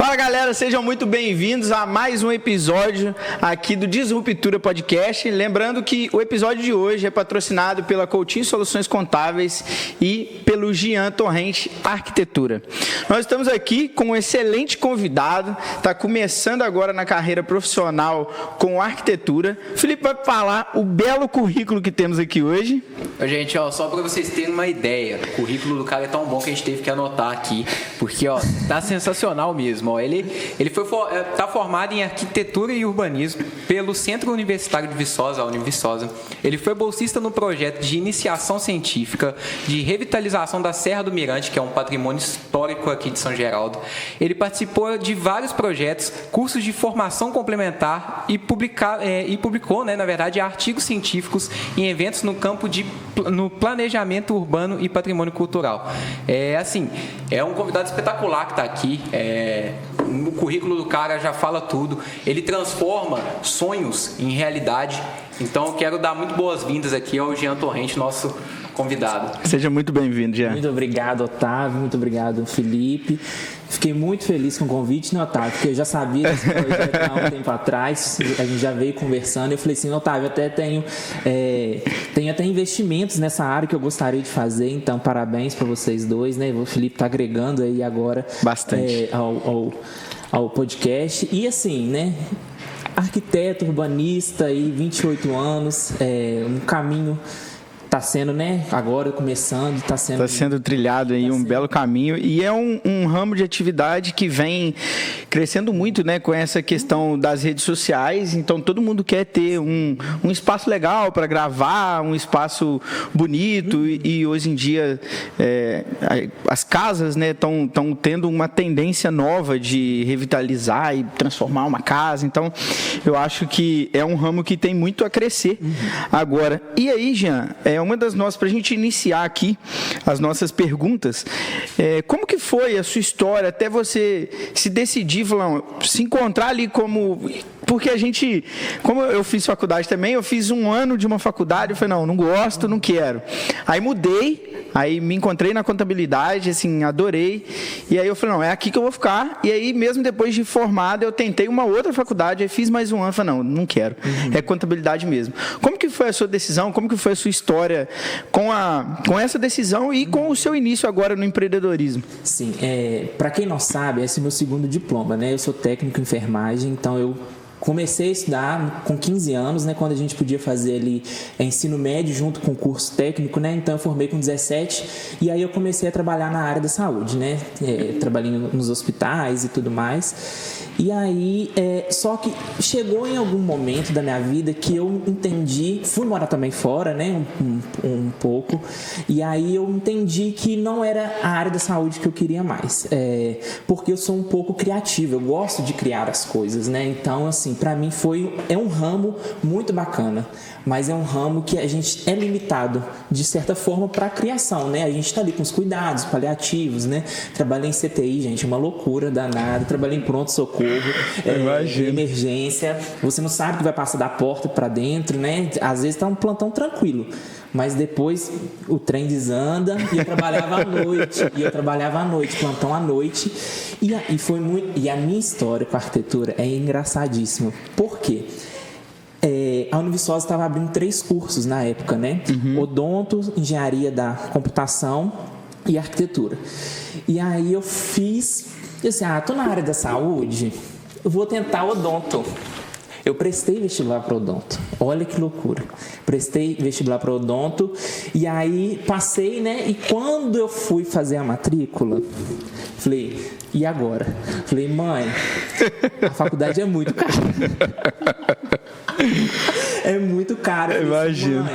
Fala galera, sejam muito bem-vindos a mais um episódio aqui do Disruptura Podcast. Lembrando que o episódio de hoje é patrocinado pela Coutinho Soluções Contábeis e pelo Jean Torrente Arquitetura. Nós estamos aqui com um excelente convidado, está começando agora na carreira profissional com arquitetura. O Felipe vai falar o belo currículo que temos aqui hoje. Gente, só para vocês terem uma ideia, o currículo do cara é tão bom que a gente teve que anotar aqui, porque tá sensacional mesmo. Ele tá formado em arquitetura e urbanismo pelo Centro Universitário de Viçosa, a Univiçosa. Ele foi bolsista no projeto de iniciação científica de revitalização da Serra do Mirante, que é um patrimônio histórico aqui de São Geraldo. Ele participou de vários projetos, cursos de formação complementar e publicou, na verdade, artigos científicos em eventos no campo no planejamento urbano e patrimônio cultural. É um convidado espetacular que está aqui. O currículo do cara já fala tudo. Ele transforma sonhos em realidade. Então eu quero dar muito boas-vindas aqui ao Jean Torrente, nosso convidado. Seja muito bem-vindo, Jean. Muito obrigado, Otávio. Muito obrigado, Felipe. Fiquei muito feliz com o convite, né, Otávio? Porque eu já sabia desse projeto há um tempo atrás. A gente já veio conversando. Eu falei assim, Otávio, eu até tenho até investimentos nessa área que eu gostaria de fazer. Então, parabéns para vocês dois, né? O Felipe está agregando aí agora bastante ao podcast. E assim, né? Arquiteto, urbanista, aí, 28 anos, um caminho... Está sendo, agora começando, está sendo trilhado aí um belo caminho e é um ramo de atividade que vem crescendo muito, com essa questão das redes sociais. Então todo mundo quer ter um espaço legal para gravar, um espaço bonito e hoje em dia as casas, estão tendo uma tendência nova de revitalizar e transformar uma casa. Então eu acho que é um ramo que tem muito a crescer agora. E aí, Jean, uma das nossas, para a gente iniciar aqui as nossas perguntas, como que foi a sua história até você se decidir, se encontrar ali porque como eu fiz faculdade também, eu fiz um ano de uma faculdade, eu falei, não gosto, não quero. Aí mudei, aí me encontrei na contabilidade, assim, adorei, e aí eu falei, não, é aqui que eu vou ficar, e aí mesmo depois de formado, eu tentei uma outra faculdade, aí fiz mais um ano, falei, não quero, é contabilidade mesmo. Como que foi a sua decisão, como que foi a sua história com essa decisão e com o seu início agora no empreendedorismo? Sim, para quem não sabe, esse é meu segundo diploma, Eu sou técnico em enfermagem, então eu comecei a estudar com 15 anos, quando a gente podia fazer ali ensino médio junto com curso técnico, Então eu formei com 17 e aí eu comecei a trabalhar na área da saúde, Trabalhei nos hospitais e tudo mais. E aí, só que chegou em algum momento da minha vida que eu entendi, fui morar também fora, um pouco, e aí eu entendi que não era a área da saúde que eu queria mais, porque eu sou um pouco criativo, eu gosto de criar as coisas, Então, assim, para mim é um ramo muito bacana, mas é um ramo que a gente é limitado, de certa forma, para a criação, A gente está ali com os cuidados paliativos, Trabalhei em CTI, gente, uma loucura danada, trabalhei em pronto-socorro, emergência, você não sabe o que vai passar da porta para dentro, Às vezes está um plantão tranquilo, mas depois o trem desanda e eu trabalhava à noite, plantão à noite, e foi muito. E a minha história com a arquitetura é engraçadíssima. Por quê? A Univiçosa estava abrindo 3 cursos na época, Odonto, Engenharia da Computação e Arquitetura. E aí eu tô na área da saúde, eu vou tentar odonto. Eu prestei vestibular para odonto. Olha que loucura. Prestei vestibular para odonto e aí passei, E quando eu fui fazer a matrícula, falei, e agora? Falei, mãe, a faculdade é muito cara. É muito caro. Imagino.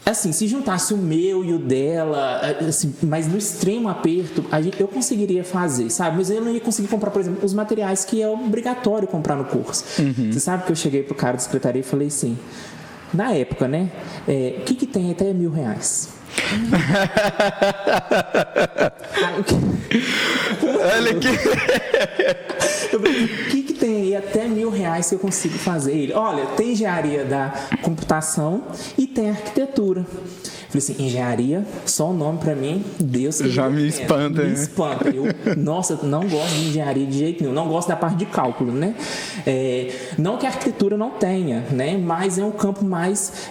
Assim, se juntasse o meu e o dela, assim, mas no extremo aperto, eu conseguiria fazer, sabe? Mas eu não ia conseguir comprar, por exemplo, os materiais que é obrigatório comprar no curso. Você sabe que eu cheguei pro cara da secretaria e falei assim, na época, o que tem até R$1.000? Olha aqui. O que tem aí até R$1.000 que eu consigo fazer? Ele, olha, tem engenharia da computação e tem arquitetura. Falei assim, engenharia, só o nome pra mim, Deus que já me espanta. Me espanta. Nossa, não gosto de engenharia de jeito nenhum. Não gosto da parte de cálculo, né? Não que a arquitetura não tenha, né? Mas é um campo mais...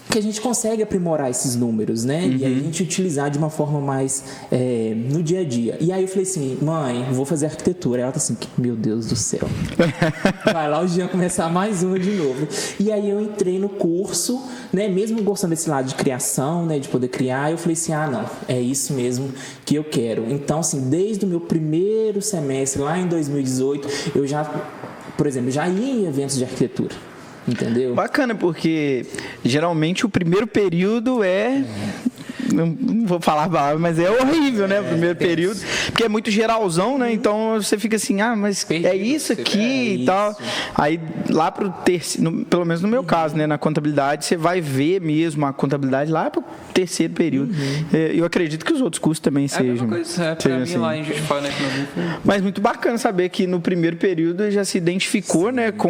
que a gente consegue aprimorar esses números, né? E aí a gente utilizar de uma forma mais no dia a dia. E aí eu falei assim, mãe, vou fazer arquitetura. Ela tá assim, meu Deus do céu. Vai lá o Jean começar mais uma de novo. E aí eu entrei no curso, né? Mesmo gostando desse lado de criação, né? De poder criar, eu falei assim, não, é isso mesmo que eu quero. Então, assim, desde o meu primeiro semestre, lá em 2018, eu já, por exemplo, já ia em eventos de arquitetura. Entendeu? Bacana, porque geralmente o primeiro período não vou falar a palavra, mas é horrível, né? O primeiro período, porque é muito geralzão, né? Então você fica assim, mas é isso aqui e tal. Aí lá pro terceiro, pelo menos no meu caso, né? Na contabilidade, você vai ver mesmo a contabilidade lá pro terceiro período. Eu acredito que os outros cursos também sejam. Pra mim, assim. Lá em Juiz de Fora, né? Mas muito bacana saber que no primeiro período já se identificou, né? Com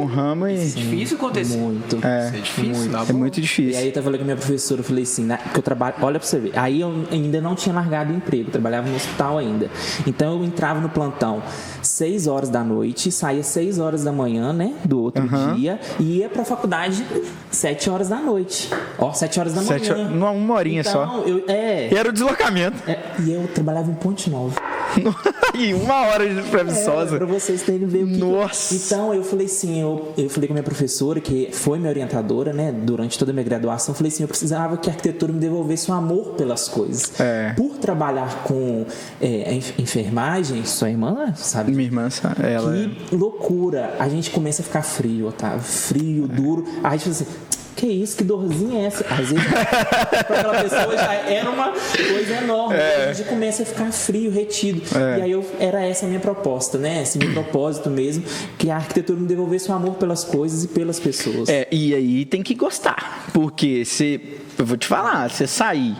o ramo. É difícil acontecer. Muito. É difícil. É muito difícil. E aí eu falei com a minha professora, eu falei assim, que eu trabalho, olha pra você ver, aí eu ainda não tinha largado o emprego, trabalhava no hospital ainda. Então eu entrava no plantão 6 horas da noite, saía 6 horas da manhã, né, do outro dia, e ia pra faculdade 7 horas da noite. 7 horas da manhã. Uma horinha então, só. E era o deslocamento. E eu trabalhava em Ponte Nova. E 1 hora de Viçosa. Pra vocês terem ver o que... Nossa. Então, eu falei assim, eu falei com a minha professora, que foi minha orientadora, né, durante toda a minha graduação, eu falei assim, eu precisava que a arquitetura me devolvesse um amor pelas coisas. Por trabalhar com enfermagem, sua irmã, sabe? Minha irmã, ela... Que loucura. A gente começa a ficar frio, Otávio. Frio, duro. A gente fala assim... Que isso, que dorzinha é essa? Às vezes, para aquela pessoa já era uma coisa enorme. A gente começa a ficar frio, retido. E aí era essa a minha proposta, né? Esse meu propósito mesmo, que a arquitetura me devolvesse o amor pelas coisas e pelas pessoas. E aí tem que gostar, porque eu vou te falar, você sair,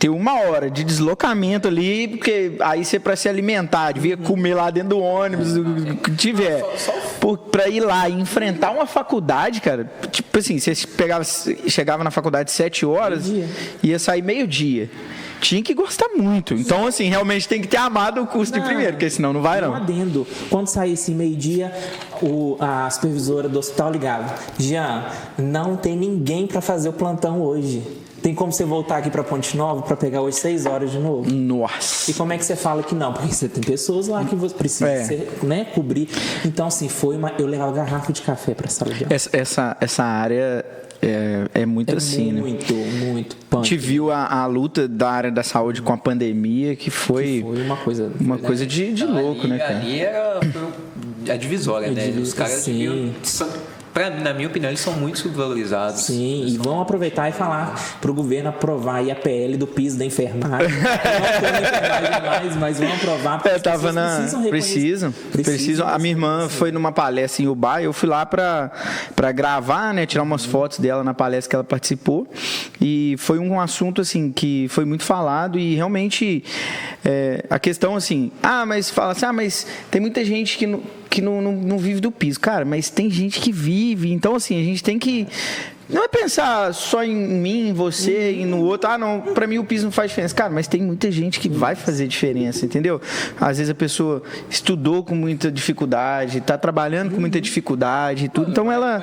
ter 1 hora de deslocamento ali, porque aí você para se alimentar, devia comer lá dentro do ônibus, o que tiver, para ir lá e enfrentar uma faculdade, cara, tipo assim, você chegava na faculdade 7 horas, ia sair meio-dia. Tinha que gostar muito. Então, assim, realmente tem que ter amado o curso de primeiro, porque senão não vai, não. Um adendo. Quando saísse meio-dia, a supervisora do hospital ligava. Jean, não tem ninguém para fazer o plantão hoje. Tem como você voltar aqui para Ponte Nova para pegar hoje 6 horas de novo? Nossa. E como é que você fala que não? Porque você tem pessoas lá que você precisa né, cobrir. Então, assim, eu levava garrafa de café para a sala de aula. Essa área... É muito assim, muito, né? Muito punk. A gente viu a luta da área da saúde com a pandemia, que foi uma coisa de louco, né, cara? Ali era a divisória, né? Os caras deviam... Na minha opinião, eles são muito subvalorizados. Sim, e vão aproveitar e falar para o governo aprovar aí a PL do piso da enfermagem. Não estou na enfermagem mais, mas vão aprovar. Precisam. A minha irmã foi numa palestra em Ubá, eu fui lá para gravar, né, tirar umas fotos dela na palestra que ela participou. E foi um assunto assim que foi muito falado e realmente a questão assim, mas fala assim, mas tem muita gente que não vive do piso. Cara, mas tem gente que vive. Então, assim, a gente tem que... Não é pensar só em mim, em você e no outro. Não, pra mim o piso não faz diferença. Cara, mas tem muita gente que vai fazer diferença, entendeu? Às vezes a pessoa estudou com muita dificuldade, tá trabalhando com muita dificuldade e tudo. Então ela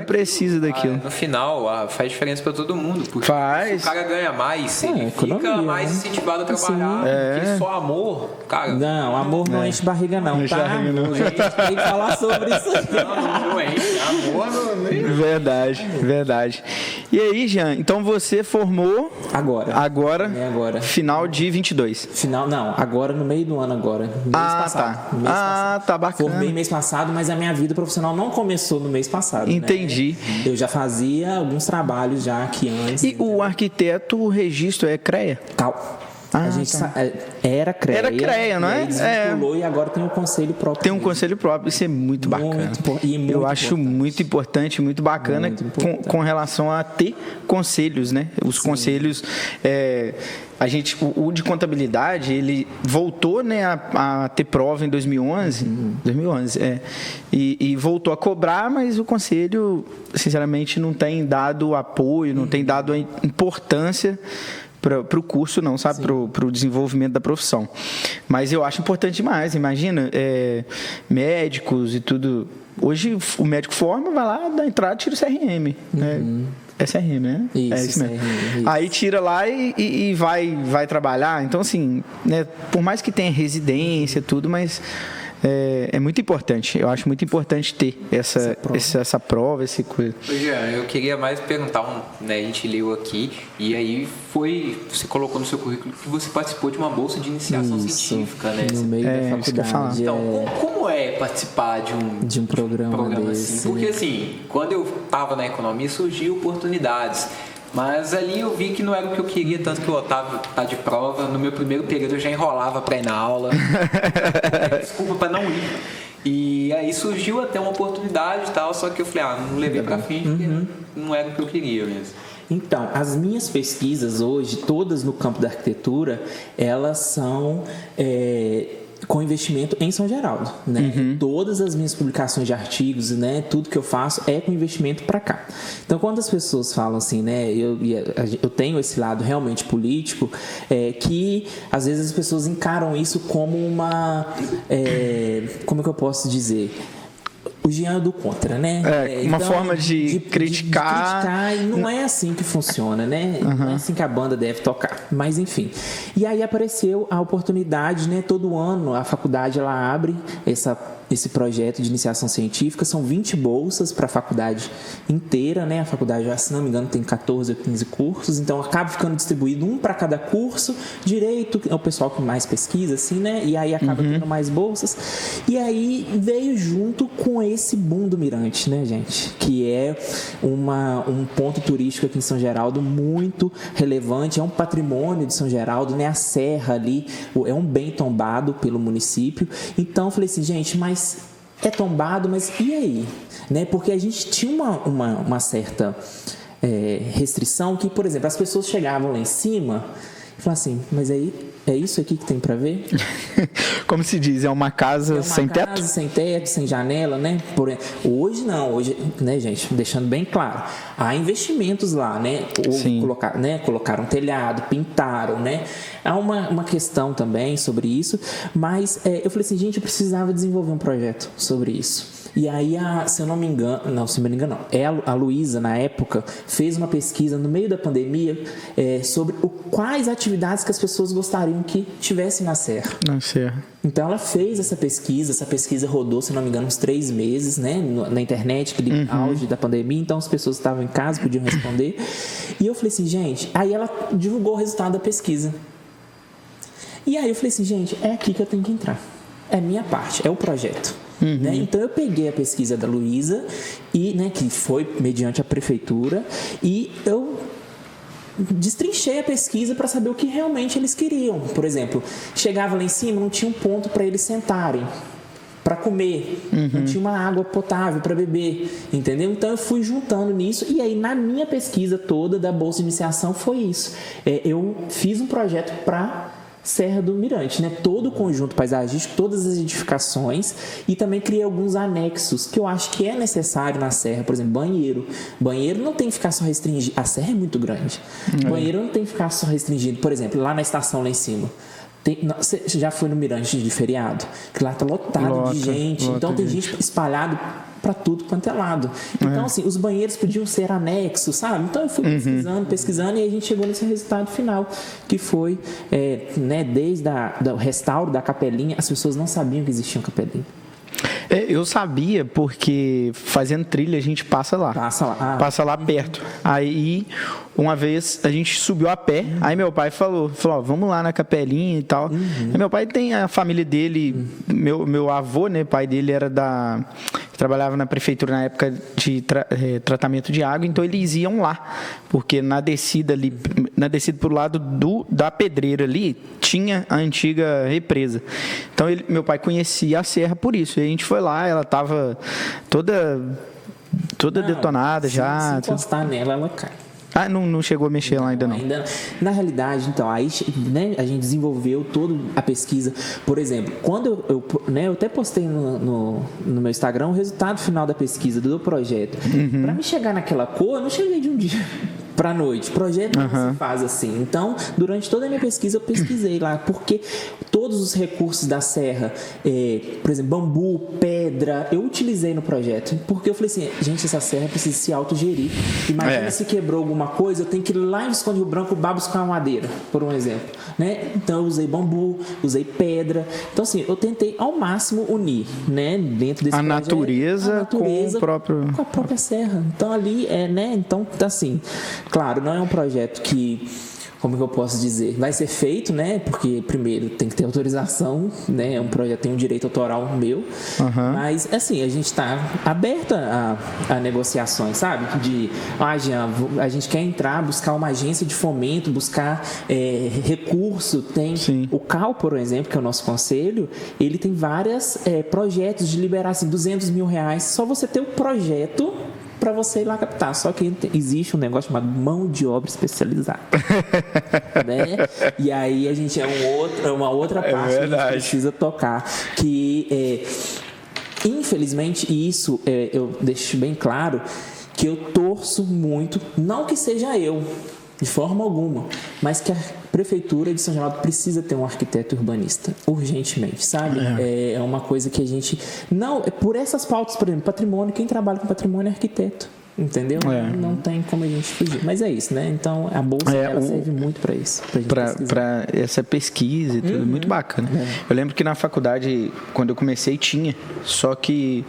precisa daquilo. No final, faz diferença pra todo mundo. Porque faz. Se o cara ganha mais, ele fica mais incentivado a trabalhar. Porque só amor, cara... Não, amor não enche barriga não, tá? Barriga não. A gente tem que falar sobre isso aqui. Não enche. Amor não enche. Verdade. E aí, Jean, então você formou agora final de 22. Agora no meio do ano agora. Mês passado. Tá bacana. Formei mês passado, mas a minha vida profissional não começou no mês passado. Entendi. Né? Eu já fazia alguns trabalhos já aqui antes. E o arquiteto, o registro é CREA? A gente era CREA. Era CREA, não é? Desvinculou e agora tem um conselho próprio. Tem um conselho próprio, isso é muito bacana. Eu acho muito importante, muito bacana com relação a ter conselhos, né? Os conselhos, a gente, o de contabilidade, ele voltou, né, a ter prova em 2011, e voltou a cobrar, mas o conselho, sinceramente, não tem dado apoio, não tem dado a importância para o curso, não, sabe? Para o desenvolvimento da profissão. Mas eu acho importante demais. Imagina, médicos e tudo. Hoje o médico forma, vai lá, dá entrada, tira o CRM. Né? É CRM, né? Isso mesmo. CRM, isso. Aí tira lá e vai trabalhar. Então, assim, né, por mais que tenha residência, tudo, mas é muito importante. Eu acho muito importante ter essa prova, essa coisa. Jean, eu queria mais perguntar, né, a gente leu aqui, e aí você colocou no seu currículo que você participou de uma bolsa de iniciação científica, né? No meio da faculdade. Então, como é participar de um programa desse? assim? Porque, assim, quando eu estava na economia, surgiu oportunidades. Mas ali eu vi que não era o que eu queria, tanto que o Otávio tá de prova. No meu primeiro período eu já enrolava para ir na aula. Desculpa para não ir. E aí surgiu até uma oportunidade e tal, só que eu falei, não levei para frente, porque não era o que eu queria mesmo. Então, as minhas pesquisas hoje, todas no campo da arquitetura, elas são com investimento em São Geraldo, né? Todas as minhas publicações de artigos, né? Tudo que eu faço é com investimento para cá. Então, quando as pessoas falam assim, né? Eu tenho esse lado realmente político, que às vezes as pessoas encaram isso como uma, como é que eu posso dizer? O Jean é do contra, né? Uma forma de criticar. E não é assim que funciona, né? Não é assim que a banda deve tocar. Mas, enfim. E aí apareceu a oportunidade, né? Todo ano a faculdade ela abre esse projeto de iniciação científica. São 20 bolsas para a faculdade inteira, né? A faculdade, se não me engano, tem 14 ou 15 cursos. Então, acaba ficando distribuído um para cada curso. Direito é o pessoal que mais pesquisa, assim, né? E aí acaba tendo mais bolsas. E aí veio junto com esse boom do Mirante, né, gente? Que é um ponto turístico aqui em São Geraldo muito relevante. É um patrimônio de São Geraldo, né? A serra ali é um bem tombado pelo município. Então, eu falei assim, gente, mas é tombado, mas e aí? Né? Porque a gente tinha uma certa restrição que, por exemplo, as pessoas chegavam lá em cima e falavam assim, mas aí é isso aqui que tem para ver? Como se diz, é uma casa sem teto? Casa sem teto, sem janela, né? Hoje não, hoje, né, gente, deixando bem claro, há investimentos lá, né? Colocaram telhado, pintaram, né? Há uma questão também sobre isso, mas eu falei assim, gente, eu precisava desenvolver um projeto sobre isso. E aí, se eu não me engano, a Luísa, na época, fez uma pesquisa no meio da pandemia sobre quais atividades que as pessoas gostariam que tivessem na Serra. Na Serra. Então, ela fez essa pesquisa rodou, se não me engano, uns 3 meses, né, na internet, aquele auge da pandemia, então as pessoas estavam em casa, podiam responder. E eu falei assim, gente, aí ela divulgou o resultado da pesquisa. E aí eu falei assim, gente, é aqui que eu tenho que entrar. É minha parte, é o projeto. Né? Então eu peguei a pesquisa da Luísa, né, que foi mediante a prefeitura, e eu destrinchei a pesquisa para saber o que realmente eles queriam. Por exemplo, chegava lá em cima, não tinha um ponto para eles sentarem para comer, não tinha uma água potável para beber, entendeu? Então eu fui juntando nisso, e aí na minha pesquisa toda da Bolsa de Iniciação foi isso. Eu fiz um projeto para Serra do Mirante, né? Todo o conjunto paisagístico, todas as edificações, e também criei alguns anexos que eu acho que é necessário na Serra, por exemplo, banheiro. Banheiro não tem que ficar só restringido, a Serra é muito grande. Banheiro não tem que ficar só restringido, por exemplo, lá na estação lá em cima. Você já foi no Mirante de feriado? Que lá tá lotado de gente, então tem gente espalhado para tudo quanto é lado. Então, assim, os banheiros podiam ser anexos, sabe? Então eu fui pesquisando, e aí a gente chegou nesse resultado final, que foi, né, desde o restauro da capelinha, as pessoas não sabiam que existia uma capelinha. Eu sabia porque fazendo trilha a gente passa lá. Passa lá perto. Aí uma vez a gente subiu a pé, aí meu pai falou, ó, vamos lá na capelinha e tal. Aí meu pai tem a família dele, meu avô, né, pai dele era da trabalhava na prefeitura na época de tratamento de água, então eles iam lá, porque na descida pro lado da pedreira ali, tinha a antiga represa. Então meu pai conhecia a serra por isso, e a gente foi lá, ela estava toda detonada já. Se encostar nela, ela cai. Ah, não chegou a mexer lá ainda não. Na realidade, então, aí, né, a gente desenvolveu toda a pesquisa. Por exemplo, quando eu até postei no meu Instagram o resultado final da pesquisa do projeto. Para me chegar naquela cor, eu não cheguei de um dia para noite. Projeto não se faz assim. Então, durante toda a minha pesquisa, eu pesquisei lá, porque todos os recursos da serra, por exemplo, bambu, pedra, eu utilizei no projeto. Porque eu falei assim, gente, essa serra precisa se autogerir. Imagina se quebrou alguma coisa, eu tenho que ir lá em Visconde Rio Branco buscar uma madeira, por um exemplo. Né? Então, eu usei bambu, usei pedra. Então, assim, eu tentei ao máximo unir, né, dentro desse projeto, natureza com a própria serra. Então, ali, né, então, assim, claro, não é um projeto que, como que eu posso dizer, vai ser feito, né? Porque primeiro tem que ter autorização, né? É um projeto, tem um direito autoral meu. Mas assim, a gente está aberta a negociações, sabe? Jean, a gente quer entrar, buscar uma agência de fomento, buscar recurso. Tem o CAL, por exemplo, que é o nosso conselho, ele tem vários projetos de liberar assim, R$200 mil. Só você ter o projeto para você ir lá captar. Só que existe um negócio chamado mão de obra especializada. Né? E aí a gente uma outra parte que a gente precisa tocar. Que, infelizmente, isso eu deixo bem claro, que eu torço muito, não que seja eu, de forma alguma, mas que a Prefeitura de São Geraldo precisa ter um arquiteto urbanista, urgentemente, sabe? É uma coisa que a gente... Não, por essas pautas, por exemplo, patrimônio, quem trabalha com patrimônio é arquiteto, entendeu? Não tem como a gente fugir. Mas é isso, né? Então, a bolsa ela serve muito para isso. Para essa pesquisa e tudo, muito bacana. Eu lembro que na faculdade, quando eu comecei, tinha, só que...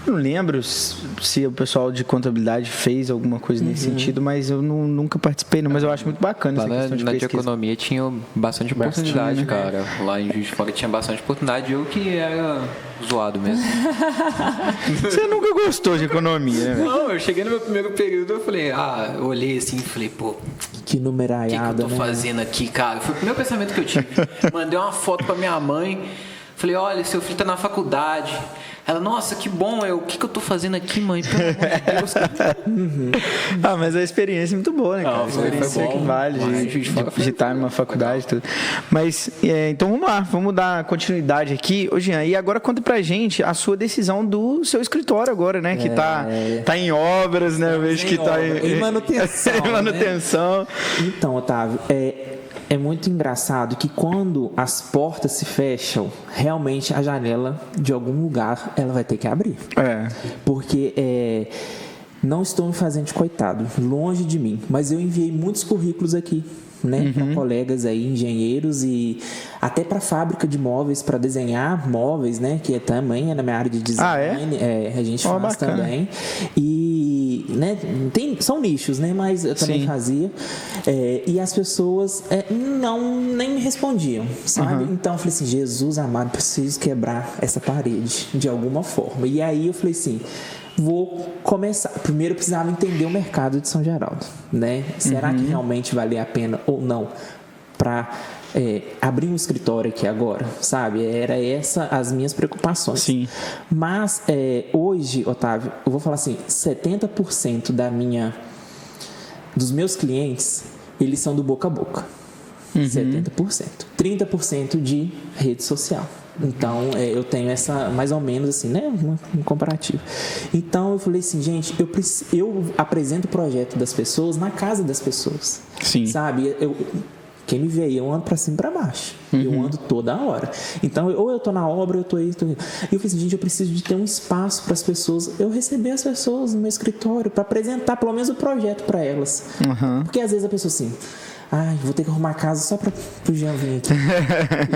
Não lembro se o pessoal de contabilidade fez alguma coisa nesse sentido, mas eu nunca participei, mas eu acho muito bacana essa questão de pesquisa. Na economia tinha bastante oportunidade, cara. Lá em Juiz de Fora tinha bastante oportunidade, eu que era zoado mesmo. Você nunca gostou de economia, né? Não, eu cheguei no meu primeiro período, eu falei, eu olhei assim e falei, pô, que numeraiada, o que eu tô fazendo aqui, cara? Foi o primeiro pensamento que eu tive. Mandei uma foto pra minha mãe, falei, olha, seu filho tá na faculdade. Ela, nossa, que bom, o que eu tô fazendo aqui, mãe? Pelo amor de Deus. Mas a experiência é muito boa, né, cara? A experiência é que vale de estar numa faculdade e tudo. Mas, então vamos lá, vamos dar continuidade aqui. Ô, Jean, e agora conta pra gente a sua decisão do seu escritório agora, né? Que tá em obras, né? Eu vejo que tá em manutenção. Em manutenção. Né? Então, Otávio, é muito engraçado que quando as portas se fecham, realmente a janela de algum lugar ela vai ter que abrir. Porque não estou me fazendo de coitado, longe de mim, mas eu enviei muitos currículos aqui, né, para colegas aí, engenheiros e até para fábrica de móveis, para desenhar móveis, né, que também é na minha área de design. A gente faz bacana. Também. E, né, são nichos, né, mas eu também fazia. E as pessoas nem me respondiam, sabe? Então eu falei assim, Jesus amado, preciso quebrar essa parede de alguma forma. E aí eu falei assim, vou começar. Primeiro eu precisava entender o mercado de São Geraldo, né? Será que realmente valia a pena ou não para abrir um escritório aqui agora, sabe? Era essa as minhas preocupações. Sim. Mas hoje, Otávio, eu vou falar assim, 70% dos meus clientes, eles são do boca a boca. 70%. 30% de rede social. Então, eu tenho essa, mais ou menos assim, né, um comparativo. Então, eu falei assim, gente, eu apresento o projeto das pessoas na casa das pessoas. Sim. Sabe? Quem me vê aí, eu ando pra cima e pra baixo. Eu ando toda hora. Então, ou eu tô na obra, ou eu tô aí. E eu falei assim, gente, eu preciso de ter um espaço para as pessoas. Eu receber as pessoas no meu escritório para apresentar pelo menos o projeto para elas. Porque às vezes a pessoa assim... Ai, vou ter que arrumar a casa só pro Jean vir aqui.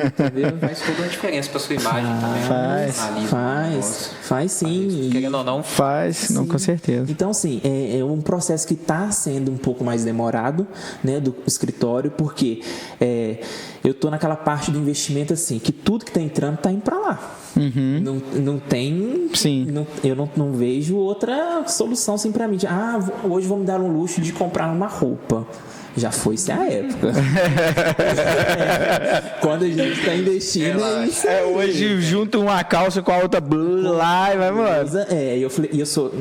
Entendeu? Faz toda a diferença pra sua imagem também. Faz sim. Querendo ou não, faz, não, com certeza. Então, assim, é um processo que está sendo um pouco mais demorado, né, do escritório, porque eu tô naquela parte do investimento, assim, que tudo que tá entrando tá indo para lá. Uhum. Não tem... Sim. Eu não vejo outra solução, assim, para mim. Hoje vou me dar um luxo de comprar uma roupa. Já foi-se a época. Quando a gente está investindo, é isso aí. Hoje junta uma calça com a outra blusa lá e vai embora. Eu falei, eu sou,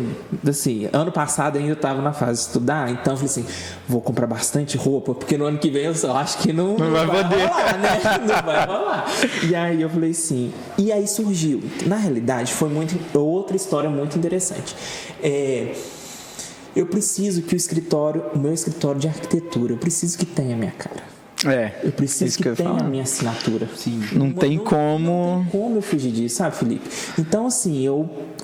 assim, ano passado ainda eu estava na fase de estudar, então eu falei assim, vou comprar bastante roupa, porque no ano que vem eu só acho que não vai rolar, né? Não vai rolar. E aí eu falei assim, e aí surgiu. Na realidade, foi outra história muito interessante. Eu preciso que o meu escritório de arquitetura, eu preciso que tenha a minha cara. Eu preciso que tenha a minha assinatura. Sim. Não tem como eu fugir disso, sabe, Felipe? Então, assim,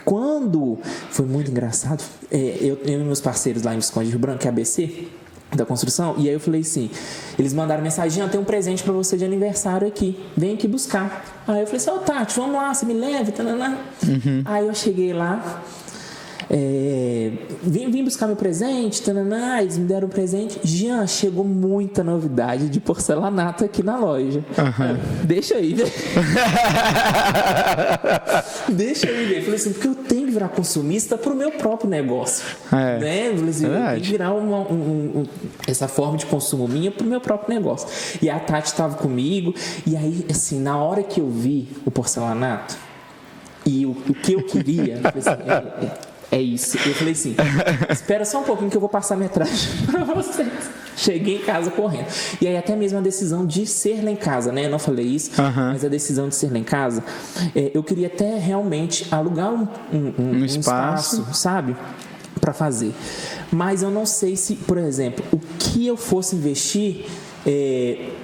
quando foi muito engraçado, eu e meus parceiros lá em Visconde de Rio Branco, que é a ABC, da construção, e aí eu falei assim, eles mandaram mensagem, tem um presente pra você de aniversário aqui, vem aqui buscar. Aí eu falei assim, Tati, vamos lá, você me leva, Aí eu cheguei lá, vim buscar meu presente, eles me deram um presente. Jean, chegou muita novidade de porcelanato aqui na loja. Deixa aí ver. Deixa aí ver. Falei assim, porque eu tenho que virar consumista pro meu próprio negócio, né? Falei assim, eu tenho que virar essa forma de consumo minha pro meu próprio negócio. E a Tati estava comigo, e aí, assim, na hora que eu vi o porcelanato e o que eu queria, eu falei assim, é isso. Eu falei assim, espera só um pouquinho que eu vou passar metragem pra vocês. Cheguei em casa correndo. E aí até mesmo a decisão de ser lá em casa, né? Eu não falei isso, mas a decisão de ser lá em casa, eu queria até realmente alugar um espaço, sabe? Para fazer. Mas eu não sei se, por exemplo, o que eu fosse investir...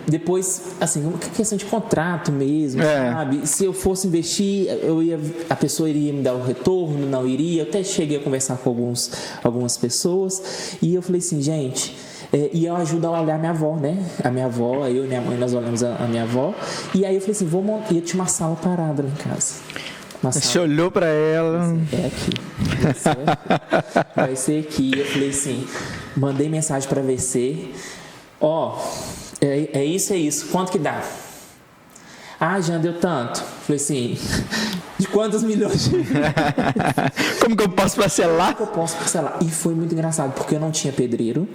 depois, assim, uma questão de contrato mesmo, sabe? Se eu fosse investir, a pessoa iria me dar o retorno, não iria. Eu até cheguei a conversar com algumas pessoas e eu falei assim, gente, e eu ajudo a olhar minha avó, né? A minha avó, eu e minha mãe, nós olhamos a minha avó. E aí eu falei assim, e eu tinha uma sala parada lá em casa. Você olhou pra ela. Vai ser aqui. Eu falei assim, mandei mensagem pra VC. É isso. Quanto que dá? Já deu tanto. Falei assim, de quantos milhões? Como que eu posso parcelar? E foi muito engraçado, porque eu não tinha pedreiro,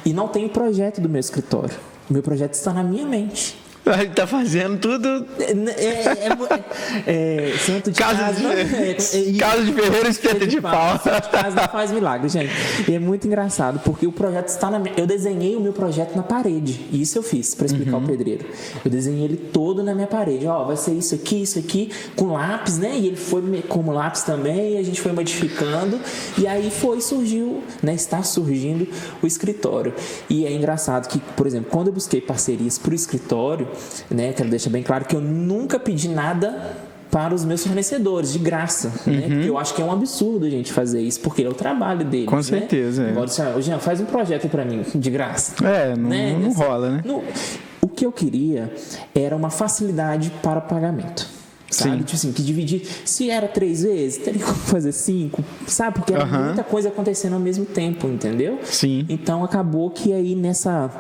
e não tenho projeto do meu escritório. O meu projeto está na minha mente. Ele tá fazendo tudo. Santo de casa de ferreiro, espeta de pau. Santo de casa não faz milagre, gente. E é muito engraçado, porque o projeto está eu desenhei o meu projeto na parede. E isso eu fiz para explicar o pedreiro. Eu desenhei ele todo na minha parede. Vai ser isso aqui, com lápis, né? E ele foi como lápis também, e a gente foi modificando. E aí surgiu, né? Está surgindo o escritório. E é engraçado que, por exemplo, quando eu busquei parcerias para o escritório, né, quero deixar bem claro que eu nunca pedi nada para os meus fornecedores, de graça, né? Porque eu acho que é um absurdo a gente fazer isso, porque é o trabalho deles. Com certeza. Né? Agora, Jean, faz um projeto para mim, de graça. Não rola, né? O que eu queria era uma facilidade para pagamento. Sabe? Tipo assim, que dividir. Se era 3 vezes, teria como fazer 5, sabe? Porque era muita coisa acontecendo ao mesmo tempo, entendeu? Sim. Então acabou que aí nessa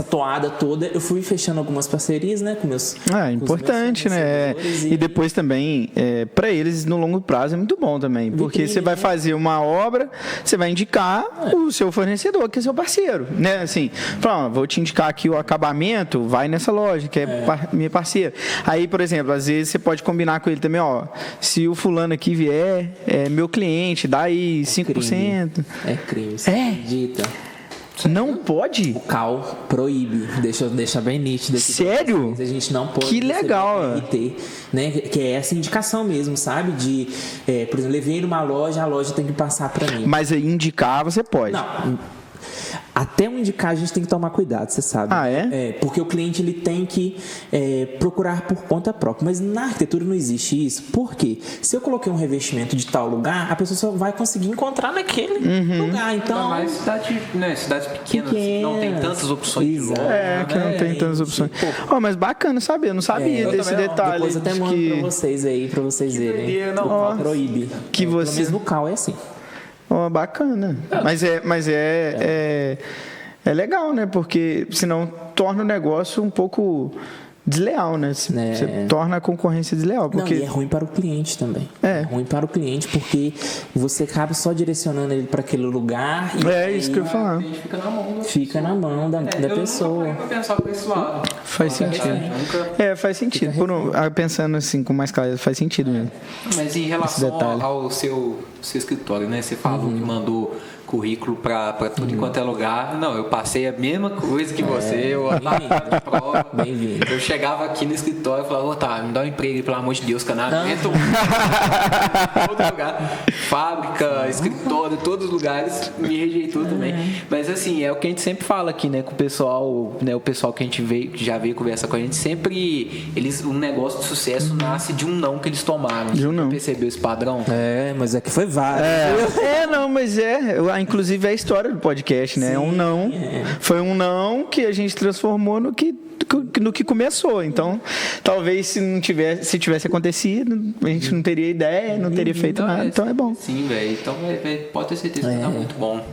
toada toda, eu fui fechando algumas parcerias, né, com meus importante, né? E depois também, para eles, no longo prazo, é muito bom também. Porque você vai fazer uma obra, você vai indicar o seu fornecedor, que é seu parceiro, né? Assim, vou te indicar aqui o acabamento, vai nessa loja, que é minha parceira. Aí, por exemplo, às vezes você pode combinar com ele também, se o fulano aqui vier, é meu cliente, dá aí 5%. É crime, você acredita? Não pode? O CAL proíbe, deixa bem nítido aqui. Sério? A gente não pode. Que legal. RT, né? Que é essa indicação mesmo, sabe? De, por exemplo, levei numa loja, a loja tem que passar para mim. Mas aí indicar você pode. Não. até um indicar a gente tem que tomar cuidado, você sabe. Ah, é? Porque o cliente ele tem que procurar por conta própria. Mas na arquitetura não existe isso. Por quê? Se eu coloquei um revestimento de tal lugar, a pessoa só vai conseguir encontrar naquele lugar. Então, mas cidades pequenas não tem tantas opções de loja. Que não tem tantas opções. Mas bacana saber, eu não sabia desse detalhe. Depois eu até mando pra vocês aí, pra vocês verem. O Cal proíbe. Que você... Pelo menos no Cal é assim. Bacana. Mas é legal, né? Porque senão torna o negócio um pouco desleal, né? Você torna a concorrência desleal. Porque... Não, e é ruim para o cliente também. É ruim para o cliente porque você acaba só direcionando ele para aquele lugar. E isso que eu ia falar. Fica na mão da pessoa. Eu pensar por esse lado. Faz sentido. Faz sentido. Pensando assim com mais clareza, faz sentido mesmo. Mas em relação ao seu escritório, né? Você falou que mandou currículo para tudo enquanto é lugar. Não, eu passei a mesma coisa que você. Eu de prova. Bem-vindo. Eu chegava aqui no escritório e falava, me dá um emprego aí, pelo amor de Deus, canamento. Todo lugar. Fábrica, escritório, todos os lugares. Me rejeitou também. Mas assim, é o que a gente sempre fala aqui, né? Com o pessoal, né? O pessoal que a gente já veio conversar com a gente, sempre um negócio de sucesso nasce de um não que eles tomaram. De um não. Percebeu esse padrão? Mas é que foi vários. Mas inclusive é a história do podcast, né? Um não. Foi um não que a gente transformou no que começou. Então, talvez se tivesse acontecido, a gente não teria ideia, não teria feito nada. Então é bom. Sim, velho. Então pode ter certeza que tá muito bom.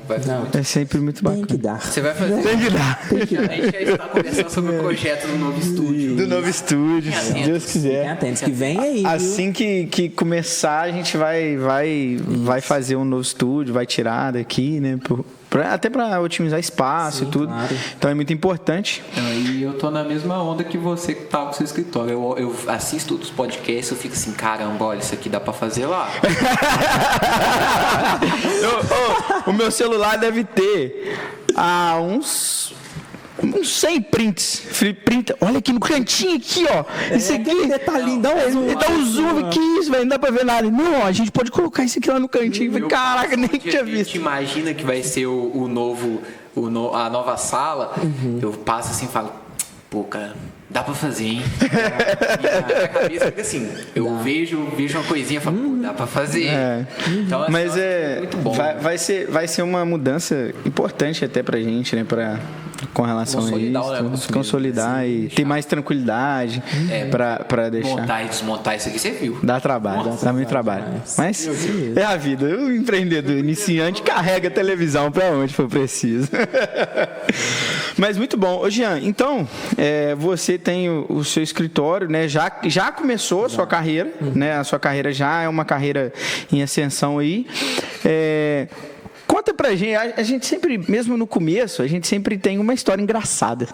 É sempre muito bacana. Tem que dar. Você vai fazer. Tem que dar. A gente já está conversando sobre o projeto do novo estúdio. Do novo estúdio, se Deus quiser. Atentos, que vem aí. Assim que começar, a gente vai fazer um novo estúdio, vai tirar daqui, né? Até para otimizar espaço e tudo. Claro. Então é muito importante. E eu tô na mesma onda que você que tá com o seu escritório. Eu assisto outros podcasts, eu fico assim, caramba, olha, isso aqui dá para fazer lá. O meu celular deve ter uns 100 prints. Printa. Olha aqui no cantinho aqui, ó. Esse aqui. Detalhinho, dá um zoom aqui, isso, velho. Não dá pra ver nada. Não, a gente pode colocar isso aqui lá no cantinho. Caraca, nem tinha visto. A gente imagina que vai ser a nova sala. Eu passo assim e falo, pô, cara, dá pra fazer, hein? E na cabeça fica assim, eu vejo uma coisinha e falo, dá pra fazer. Então, mas muito bom. Vai ser uma mudança importante até pra gente, né? Com relação a isso, consolidar e ter mais tranquilidade para deixar. Montar e desmontar isso aqui, você viu? Dá trabalho, dá muito trabalho. Mas é a vida. O empreendedor iniciante carrega a televisão para onde for preciso. Mas muito bom. Ô Jean, então, você tem o seu escritório, né? Já começou a sua carreira, né? A sua carreira já é uma carreira em ascensão aí. Conta pra gente, a gente sempre, mesmo no começo, a gente sempre tem uma história engraçada.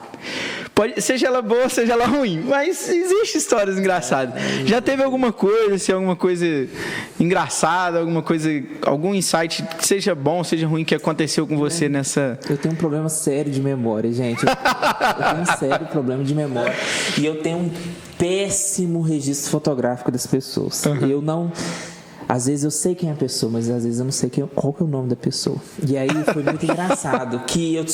Seja ela boa, seja ela ruim, mas existe histórias engraçadas. Já teve alguma coisa engraçada, algum insight, seja bom, seja ruim, que aconteceu com você nessa... Eu tenho um problema sério de memória, gente. Eu tenho um sério problema de memória. E eu tenho um péssimo registro fotográfico das pessoas. Eu não... Às vezes eu sei quem é a pessoa, mas às vezes eu não sei qual que é o nome da pessoa. E aí foi muito engraçado que eu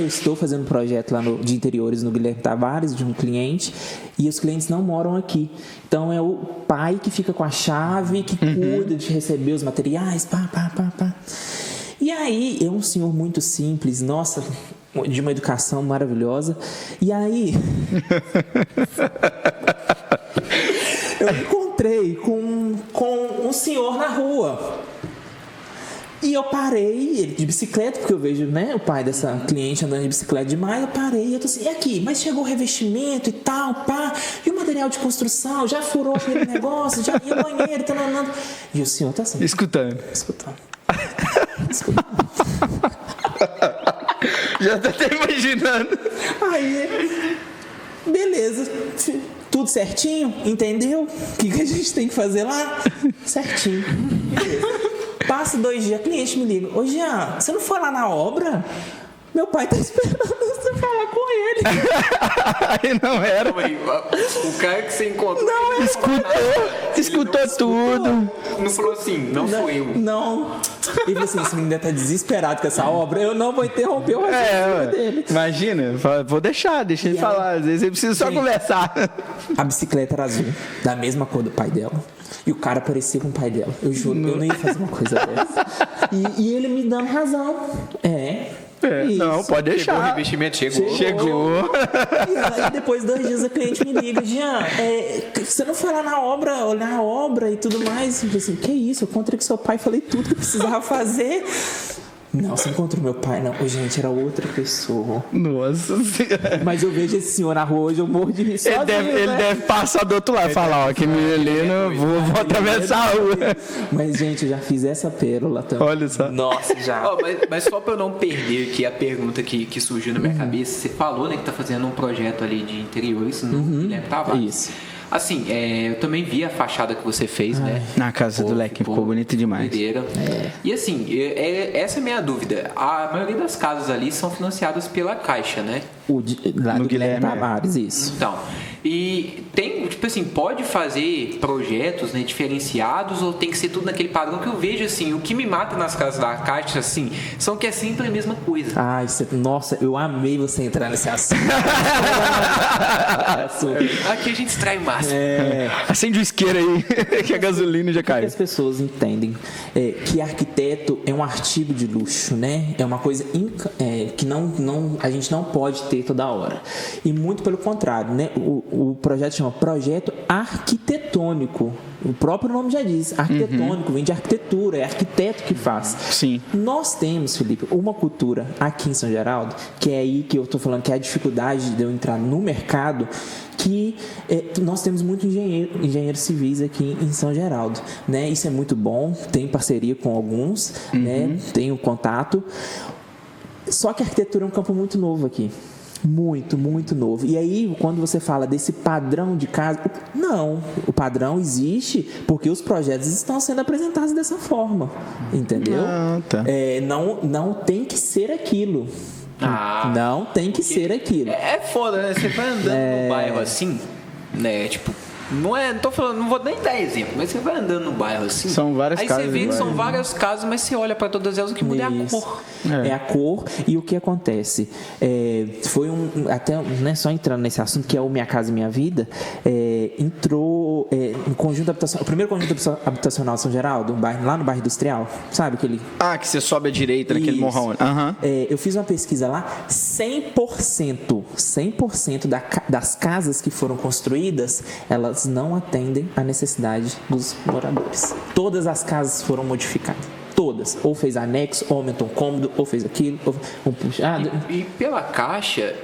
estou fazendo um projeto lá de interiores no Guilherme Tavares, de um cliente, e os clientes não moram aqui. Então é o pai que fica com a chave, que cuida de receber os materiais, pá. E aí é um senhor muito simples, nossa, de uma educação maravilhosa. E aí... eu me encontrei com um senhor na rua. E eu parei, ele de bicicleta, porque eu vejo, né, o pai dessa cliente andando de bicicleta demais. Eu parei e eu tô assim, e aqui? Mas chegou o revestimento e tal, pá. E o material de construção? Já furou aquele negócio? Já ia o banheiro, tá andando. E o senhor tá assim. Escutando. Já tá até imaginando. Aí, beleza. Tudo certinho? Entendeu? O que a gente tem que fazer lá? Certinho. Beleza. Passa 2 dias, a cliente me liga. Ô Jean, você não foi lá na obra? Meu pai tá esperando você falar. falar com ele. Aí não era. O cara que você encontrou. Escutou tudo. Não falou assim, não fui eu. Não. Ele falou assim, esse menino tá desesperado com essa obra, eu não vou interromper o raciocínio dele. Imagina, vou deixa ele falar. Às vezes ele precisa só conversar. A bicicleta era azul, da mesma cor do pai dela. E o cara parecia com o pai dela. Eu juro, eu não ia fazer uma coisa dessa. E ele me dando razão. Não, pode deixar. O investimento chegou. E aí depois de 2 dias a cliente me liga, Jean, você não foi lá na obra, olhar a obra e tudo mais? Eu falei assim, que isso? Eu encontrei com seu pai, falei tudo que eu precisava fazer. Não, você encontrou meu pai? Não, gente, era outra pessoa. Nossa Senhora. Mas eu vejo esse senhor na rua hoje, eu morro de rir sozinho, Ele deve passar do outro lado e falar, ó, que menino, vou atravessar a rua. Mas, gente, eu já fiz essa pérola também. Olha só. Nossa, já. Mas só pra eu não perder aqui a pergunta que surgiu na minha cabeça, você falou, né, que tá fazendo um projeto ali de interiores no Guilherme Tavares. Isso. Assim, eu também vi a fachada que você fez, né? Na casa do Leque, ficou bonito demais. E assim, essa é a minha dúvida. A maioria das casas ali são financiadas pela Caixa, né? Lá no Guilherme Tavares, isso. Então, e tem, tipo assim, pode fazer projetos, né, diferenciados ou tem que ser tudo naquele padrão que eu vejo, assim, o que me mata nas casas da Caixa, assim, são que é sempre a mesma coisa. Ai, nossa, eu amei você entrar nesse assunto. Aqui a gente extrai o máximo. Acende o isqueiro aí, que a gasolina já caiu. As pessoas entendem que arquiteto é um artigo de luxo, né? É uma coisa que a gente não pode ter toda hora. E muito pelo contrário, né? O projeto chama Projeto Arquitetônico. O próprio nome já diz, arquitetônico, vem de arquitetura, é arquiteto que faz. Sim. Nós temos, Felipe, uma cultura aqui em São Geraldo, que é aí que eu estou falando que é a dificuldade de eu entrar no mercado, que nós temos muitos engenheiros civis aqui em São Geraldo, né? Isso é muito bom, tem parceria com alguns, né? Tenho contato. Só que a arquitetura é um campo muito novo aqui. Muito, muito novo. E aí, quando você fala desse padrão de casa, não, o padrão existe porque os projetos estão sendo apresentados dessa forma, entendeu? Tá. Não tem que ser aquilo. Não tem que ser aquilo. É foda, né? Você vai andando no bairro assim, né? Tipo, não tô falando, não vou nem dar exemplo, mas você vai andando no bairro assim. São várias casas. Aí você vê que são várias casas, mas você olha para todas elas, o que muda é a cor. É a cor. E o que acontece? Foi até, né, só entrando nesse assunto, que é o Minha Casa Minha Vida, entrou no conjunto habitacional, o primeiro conjunto habitacional de São Geraldo, lá no bairro Industrial, sabe aquele? Que você sobe à direita naquele morrão. Eu fiz uma pesquisa lá, 100% das casas que foram construídas, elas não atendem à necessidade dos moradores. Todas as casas foram modificadas. Todas. Ou fez anexo, ou aumentou um cômodo, ou fez aquilo, ou um puxado. E pela Caixa,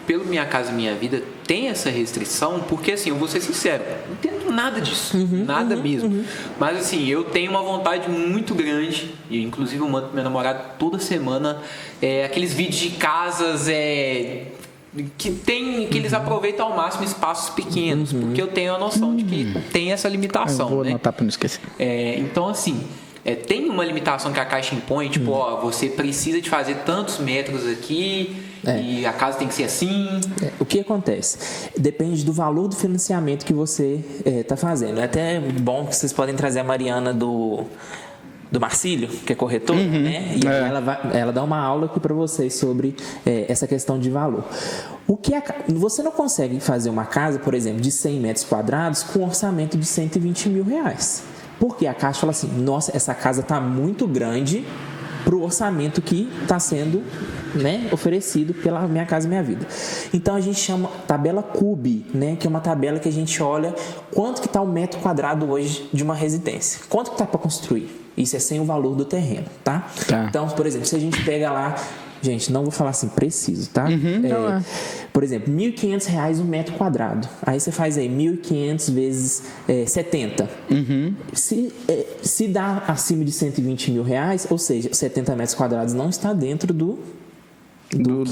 pelo Minha Casa Minha Vida, tem essa restrição, porque assim, eu vou ser sincero, não entendo nada disso, nada mesmo. Mas assim, eu tenho uma vontade muito grande, e inclusive eu mando pro meu namorado toda semana aqueles vídeos de casas que eles aproveitam ao máximo espaços pequenos, porque eu tenho a noção de que tem essa limitação. Eu vou né? anotar para não esquecer. Então assim, tem uma limitação que a Caixa impõe, tipo, você precisa de fazer tantos metros aqui e a casa tem que ser assim. O que acontece? Depende do valor do financiamento que você está fazendo. É até bom que vocês podem trazer a Mariana do Marcílio, que é corretor, né? E aí ela dá uma aula aqui para vocês sobre essa questão de valor. Você não consegue fazer uma casa, por exemplo, de 100 metros quadrados com um orçamento de 120 mil reais. Porque a Caixa fala assim, nossa, essa casa está muito grande para o orçamento que está sendo, né, oferecido pela Minha Casa Minha Vida. Então a gente chama tabela CUB, né, que é uma tabela que a gente olha quanto que está o metro quadrado hoje de uma residência. Quanto que está para construir? Isso é sem o valor do terreno, tá? Então, por exemplo, se a gente pega lá... Gente, não vou falar assim, preciso, tá? Por exemplo, R$ 1.500 um metro quadrado. Aí você faz aí 1.500 vezes 70. Se dá acima de 120 mil reais, ou seja, 70 metros quadrados não está dentro do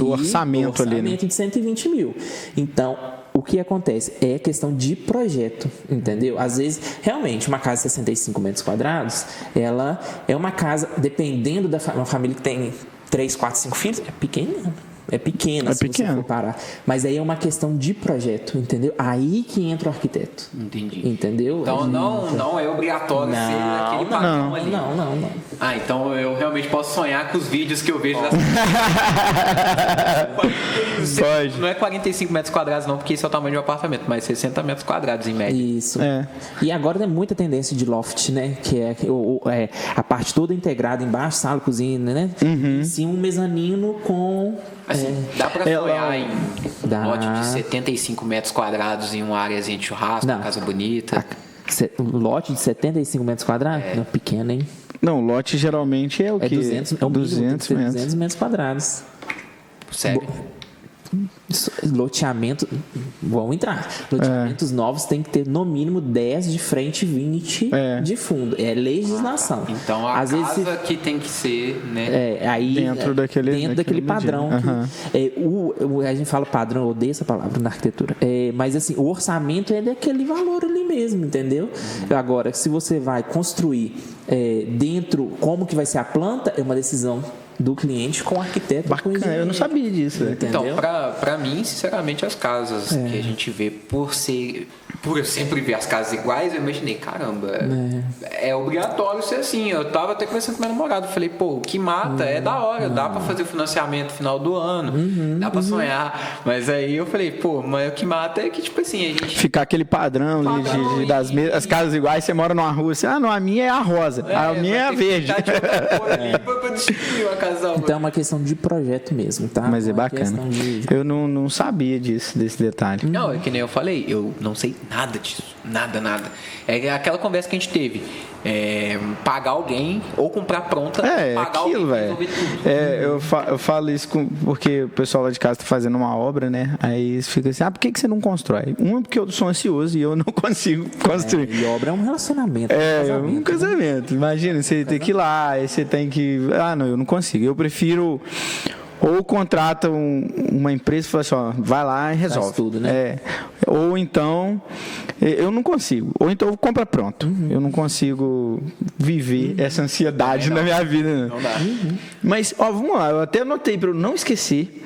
orçamento ali, né? De 120 mil. Então, o que acontece? É questão de projeto, entendeu? Às vezes, realmente, uma casa de 65 metros quadrados, ela é uma casa, dependendo uma família que tem 3, 4, 5 filhos, é pequena. é pequena, se você for parar. Mas aí é uma questão de projeto, entendeu? Aí que entra o arquiteto. Entendi. Entendeu? Então não é obrigatório ser aquele padrão ali. Não. Ah, então eu realmente posso sonhar com os vídeos que eu vejo das... Pode. Não é 45 metros quadrados não, porque esse é o tamanho de um apartamento, mas 60 metros quadrados em média. Isso. E agora tem muita tendência de loft, né? Que é a parte toda integrada embaixo, sala, cozinha, né? Sim, um mezanino com... Assim, dá pra sonhar em lote de 75 metros quadrados em uma áreazinha de churrasco, uma casa bonita. Um lote de 75 metros quadrados? Não, pequeno, hein? Não, lote geralmente é o quê? 200 metros. 200 metros quadrados. Sério? Loteamento, vamos entrar. Loteamentos novos tem que ter no mínimo 10 de frente e 20 de fundo. É legislação. Então a às casa vezes, que tem que ser, né? Aí, dentro daquele padrão. A gente fala padrão, eu odeio essa palavra na arquitetura. Mas assim, o orçamento é daquele valor ali mesmo, entendeu? Agora, se você vai construir dentro, como que vai ser a planta, é uma decisão do cliente com o arquiteto. Bacana, eu não sabia disso. Então, pra mim, sinceramente, as casas que a gente vê por eu sempre ver as casas iguais, eu imaginei, caramba, é obrigatório ser assim. Eu tava até conversando com meu namorado, falei, pô, o que mata é da hora, dá pra fazer o financiamento no final do ano, dá pra sonhar. Mas aí eu falei, pô, mas o que mata é que, tipo assim, a gente... Ficar aquele padrão ali das as casas iguais, você mora numa rua, assim, não, a minha é a rosa, a minha é a verde. Pra distinguir uma casal. Então é uma questão de projeto mesmo, tá? Mas é bacana. Eu não sabia desse detalhe. Não, é que nem eu falei, eu não sei nada disso. Nada. É aquela conversa que a gente teve. Pagar alguém ou comprar pronta, pagar aquilo, alguém resolver tudo. Eu falo isso porque o pessoal lá de casa tá fazendo uma obra, né? Aí eles ficam assim, por que você não constrói? Um é porque eu sou ansioso e eu não consigo construir. E obra é um relacionamento. Um casamento. Imagina, você tem que ir lá, aí você tem que... não, eu não consigo. Eu prefiro... Ou contrata uma empresa e fala assim, vai lá e resolve. Faz tudo, né? Ou então, eu não consigo. Ou então compra pronto. Eu não consigo viver essa ansiedade na minha vida. Não dá. Mas, vamos lá, eu até anotei para eu não esquecer.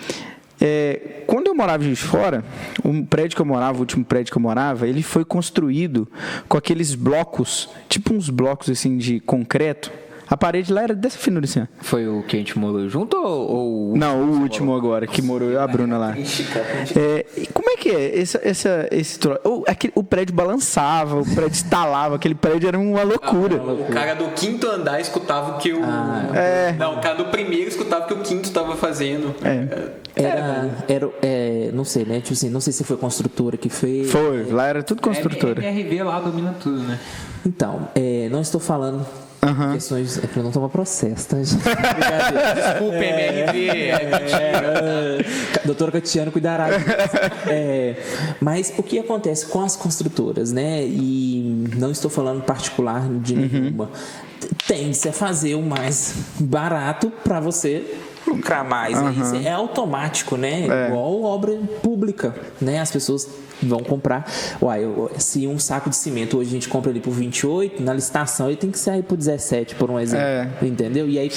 Quando eu morava em Juiz de Fora, o último prédio que eu morava, ele foi construído com aqueles blocos, tipo uns blocos assim de concreto. A parede lá era dessa finura assim. Foi o que a gente morou junto ou... Não, o último agora, que morou a Bruna lá. Como é que é esse troço? O prédio balançava, o prédio estalava, aquele prédio era uma loucura. O cara do quinto andar escutava o que o... Não, o cara do primeiro escutava o que o quinto estava fazendo. Não sei, né? Tipo assim, não sei se foi construtora que fez. Foi, lá era tudo construtora. MRV lá domina tudo, né? Então, não estou falando... questões para não tomar processo, tá, gente? Desculpa, MRV. Doutora Catiano cuidará. Mas o que acontece com as construtoras, né? E não estou falando particular de nenhuma. Tende-se a fazer o mais barato para você lucrar mais. Isso é automático, né? Igual obra pública, né? As pessoas vão comprar. Se um saco de cimento hoje a gente compra ele por 28, na licitação ele tem que sair por 17, por um exemplo. Entendeu? E aí,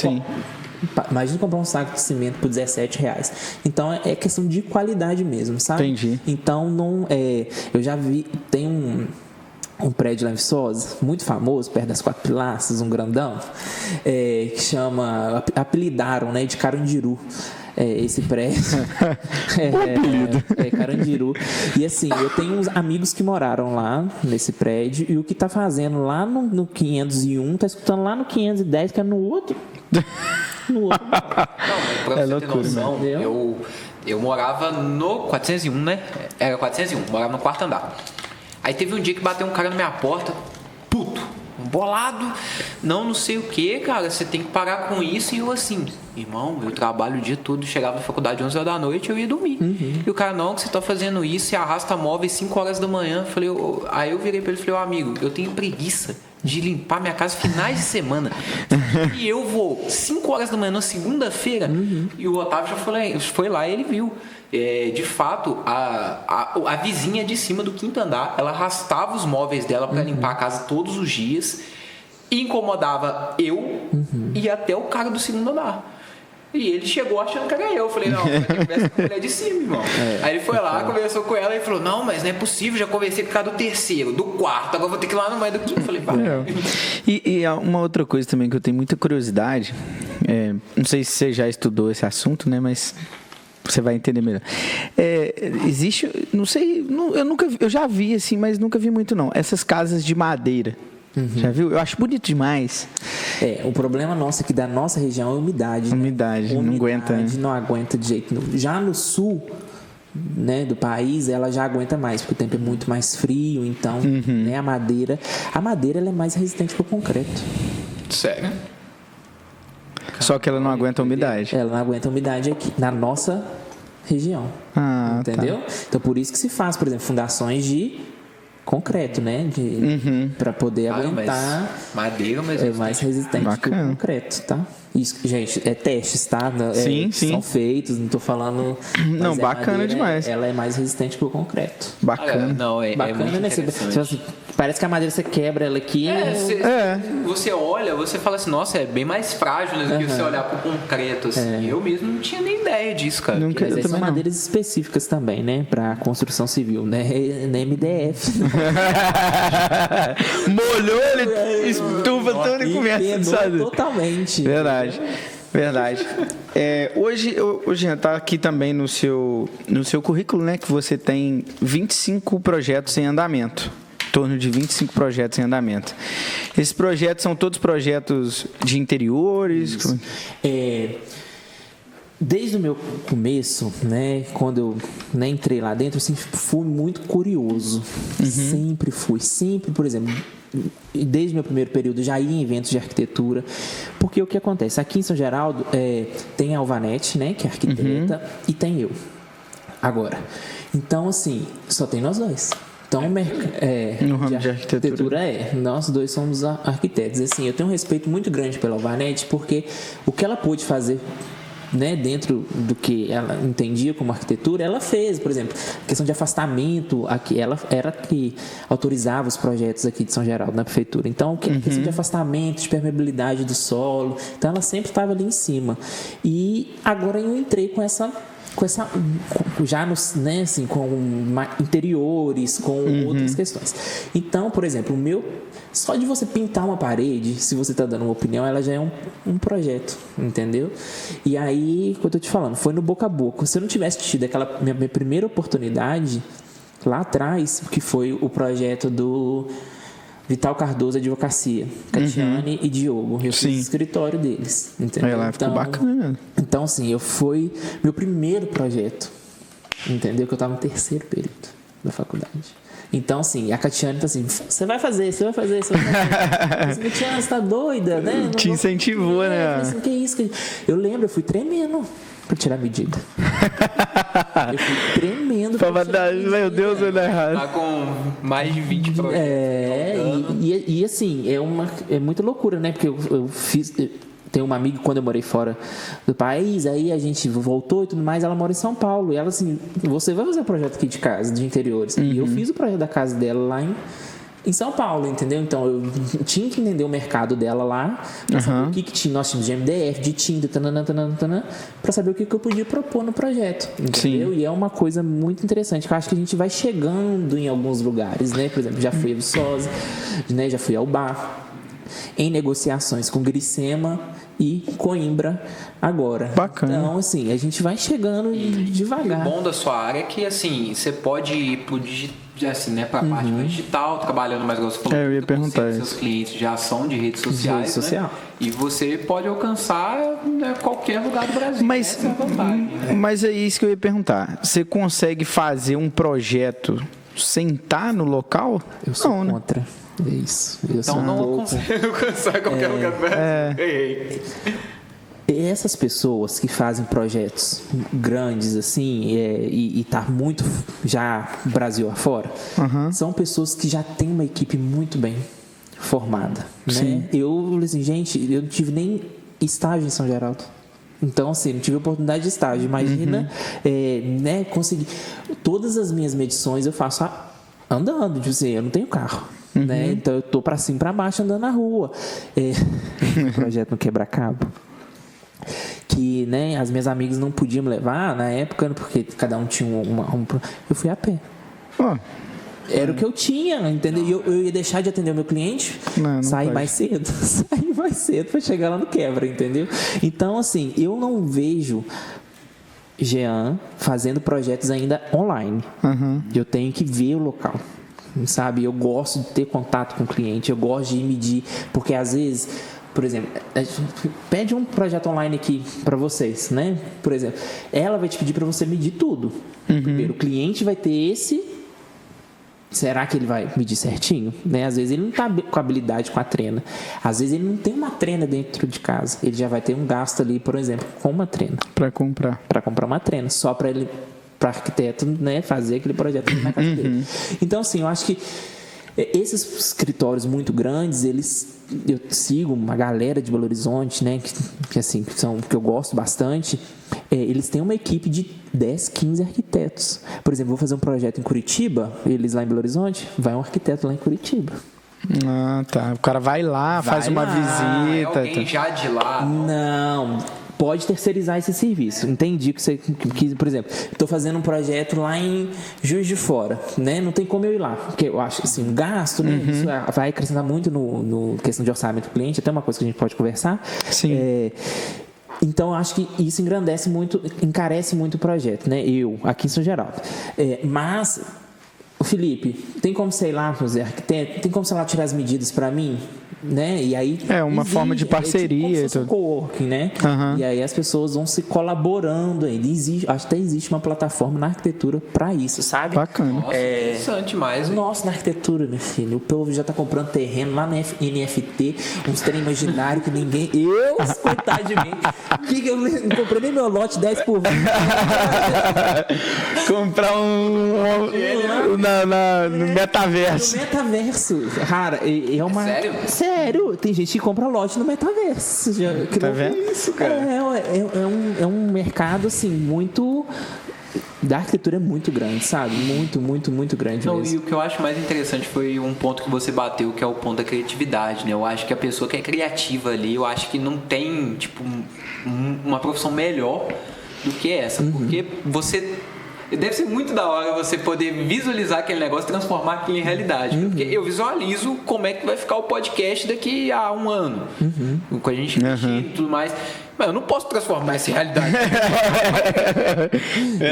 imagina comprar um saco de cimento por R$17. Então é questão de qualidade mesmo, sabe? Entendi. Então eu já vi, tem um prédio lá em Viçosa, muito famoso, perto das Quatro Pilastras, um grandão, que chama, apelidaram, né, de Carandiru. Esse prédio Carandiru. E assim, eu tenho uns amigos que moraram lá nesse prédio, e o que tá fazendo lá no 501 tá escutando lá no 510, que é no outro. Não, pra você ter noção, eu morava no 401, né? Era 401, morava no quarto andar. Aí teve um dia que bateu um cara na minha porta, puto, bolado, não sei o que, cara, você tem que parar com isso. E eu assim, irmão, eu trabalho o dia todo, chegava na faculdade 11 horas da noite, eu ia dormir. E o cara, não, que você tá fazendo isso e arrasta móveis 5 horas da manhã. Aí eu virei pra ele e falei, amigo, eu tenho preguiça de limpar minha casa finais de semana. E eu vou 5 horas da manhã na segunda-feira. E o Otávio já foi lá e ele viu. De fato, a vizinha de cima do quinto andar, ela arrastava os móveis dela para limpar a casa todos os dias, e incomodava eu e até o cara do segundo andar. E ele chegou achando que era eu. Eu falei, não, você conversa com a mulher de cima, irmão. Aí ele foi lá, conversou com ela e falou, não, mas não é possível, já conversei por causa do terceiro, do quarto, agora vou ter que ir lá no meio do quinto. Eu falei, pá. E uma outra coisa também que eu tenho muita curiosidade, não sei se você já estudou esse assunto, né, mas você vai entender melhor. Existe, não sei, eu já vi assim, mas nunca vi muito não, essas casas de madeira. Já viu? Eu acho bonito demais. O problema nosso aqui da nossa região é a umidade. Umidade, não aguenta. Né? Não aguenta de jeito nenhum. Já no sul, né, do país, ela já aguenta mais, porque o tempo é muito mais frio, então, né, a madeira ela é mais resistente que o concreto. Sério? Só que ela não aguenta a umidade. Ela não aguenta a umidade aqui, na nossa região. Entendeu? Tá. Então, por isso que se faz, por exemplo, fundações de concreto, né? Para poder aguentar. Madeira, mas é mais resistente que o concreto, tá? Isso, gente, testes, tá? Sim. São feitos, não tô falando. Não, bacana madeira, demais. Ela é mais resistente que o concreto. Bacana. Bacana, muito né? Parece que a madeira você quebra ela aqui. Você olha, você fala assim, nossa, é bem mais frágil, né, do que você olhar pro concreto, assim. Eu mesmo não tinha nem ideia disso, cara. Nunca, Mas são madeiras específicas também, né? Pra construção civil, né? Na MDF. Molhou, ele estufa tudo e começa, sabe? Totalmente. Verdade. Hoje Jean, tá aqui também no seu currículo, né, que você tem 25 projetos em andamento. Em torno de 25 projetos em andamento. Esses projetos são todos projetos de interiores? Desde o meu começo, né, quando eu entrei lá dentro, eu sempre fui muito curioso. Sempre, por exemplo, desde o meu primeiro período já ia em eventos de arquitetura, porque o que acontece? Aqui em São Geraldo tem a Alvanete, né, que é arquiteta, e tem eu. Agora, então assim, só tem nós dois. Então, no ramo de arquitetura nós dois somos arquitetos. Assim, eu tenho um respeito muito grande pela Alvanete, porque o que ela pôde fazer, né, dentro do que ela entendia como arquitetura, ela fez. Por exemplo, questão de afastamento, aqui, ela era que autorizava os projetos aqui de São Geraldo, na prefeitura. Então, questão de afastamento, de permeabilidade do solo, então ela sempre estava ali em cima. E agora eu entrei com essa já nos, né, assim, com interiores, com outras questões. Então, por exemplo, só de você pintar uma parede, se você está dando uma opinião, ela já é um projeto, entendeu? E aí, como eu tô te falando, foi no boca a boca. Se eu não tivesse tido aquela minha primeira oportunidade lá atrás, que foi o projeto do Vital Cardoso Advocacia, Catiane e Diogo. Eu fiz o escritório deles, entendeu? Lá ficou bacana. Então, assim, foi meu primeiro projeto, entendeu? Que eu estava no terceiro período da faculdade. Então, assim, a Catiane tá assim, você vai fazer. Catiane, você tá doida, né? Te incentivou, né? Assim, que isso? Eu lembro, eu fui tremendo pra tirar a medida. Eu fui tremendo pra tirar a medida. Meu Deus, vai dar errado. Tá com mais de 20 projetos. E assim, é muita loucura, né? Porque eu fiz... Tem uma amiga, quando eu morei fora do país, aí a gente voltou e tudo mais, ela mora em São Paulo. E ela assim, você vai fazer um projeto aqui de casa, de interiores. E eu fiz o projeto da casa dela lá em São Paulo, entendeu? Então, eu tinha que entender o mercado dela lá, pra saber o que tinha. Nós tínhamos de MDF, de tinta, pra saber o que eu podia propor no projeto, entendeu? Sim. E é uma coisa muito interessante, que eu acho que a gente vai chegando em alguns lugares, né? Por exemplo, já fui a Viçosa, né? Já fui ao Bar, em negociações com Grisema e Coimbra agora. Bacana. Então, assim, a gente vai chegando devagar. O bom da sua área é que, assim, você pode ir pro digital, assim, né, pra parte mais digital, trabalhando mais igual você falou. Eu ia perguntar isso. Seus clientes já são de redes sociais, né? E você pode alcançar, né, qualquer lugar do Brasil. Mas, essa é a vantagem, né? Mas é isso que eu ia perguntar. Você consegue fazer um projeto sem estar no local? Eu sou contra. É isso. Então não consigo alcançar qualquer lugar do Brasil. Essas pessoas que fazem projetos grandes assim e tá muito já Brasil afora, são pessoas que já têm uma equipe muito bem formada, né? Eu assim, gente, eu não tive nem estágio em São Geraldo. Então, assim, não tive oportunidade de estágio. Imagina, né, conseguir. Todas as minhas medições eu faço andando, tipo assim, eu não tenho carro. Né? Então eu tô pra cima e pra baixo andando na rua. Projeto no quebra-cabo. que, né, as minhas amigas não podiam me levar na época, porque cada um tinha eu fui a pé. Ó, Era o que eu tinha, entendeu? E eu ia deixar de atender o meu cliente, sair mais cedo para chegar lá no quebra, entendeu? Então, assim, eu não vejo Jean fazendo projetos ainda online. Eu tenho que ver o local, sabe? Eu gosto de ter contato com o cliente, eu gosto de medir, porque às vezes, por exemplo, a gente pede um projeto online aqui para vocês, né? Por exemplo, ela vai te pedir para você medir tudo. Primeiro, o cliente vai ter esse. Será que ele vai medir certinho? Né? Às vezes ele não está com habilidade com a trena. Às vezes ele não tem uma trena dentro de casa. Ele já vai ter um gasto ali, por exemplo, com uma trena. Para comprar uma trena. Só para ele, para arquiteto, né, fazer aquele projeto na casa dele. Então, assim, eu acho que esses escritórios muito grandes, eu sigo uma galera de Belo Horizonte, né, que eu gosto bastante. Eles têm uma equipe de 10, 15 arquitetos. Por exemplo, vou fazer um projeto em Curitiba, eles lá em Belo Horizonte, vai um arquiteto lá em Curitiba. Ah, tá. O cara vai lá, faz uma visita. É alguém já de lá? Não, pode terceirizar esse serviço. Entendi que você quis, por exemplo, estou fazendo um projeto lá em Juiz de Fora, né? Não tem como eu ir lá, porque eu acho assim, um gasto, né? Isso vai acrescentar muito no questão de orçamento do cliente, até uma coisa que a gente pode conversar. Sim. Então, eu acho que isso encarece muito o projeto, né? Aqui em São Geraldo. Mas, o Felipe, tem como, sei lá, fazer arquiteto? Tem como, sei lá, tirar as medidas para mim? Né? E aí uma forma de parceria, tipo coworking, né? E aí as pessoas vão se colaborando ainda. Até existe uma plataforma na arquitetura para isso, sabe? Bacana. Nossa, interessante mais. Nossa, na arquitetura, meu filho, o povo já tá comprando terreno lá na NFT, uns trem imaginário que ninguém. Coitado de mim, que eu não comprei nem meu lote 10 por 20. Comprar no metaverso. No metaverso, cara, é uma. Sério, tem gente que compra lote no metaverso. Tá vendo isso, cara? É um mercado, assim, muito. Da arquitetura é muito grande, sabe? Muito, muito, muito grande mesmo. E o que eu acho mais interessante foi um ponto que você bateu, que é o ponto da criatividade, né? Eu acho que a pessoa que é criativa ali, eu acho que não tem, tipo, uma profissão melhor do que essa. Porque você... Deve ser muito da hora você poder visualizar aquele negócio e transformar aquilo em realidade. Porque eu visualizo como é que vai ficar o podcast daqui a um ano. Com a gente mexendo e tudo mais. Mas eu não posso transformar isso em realidade.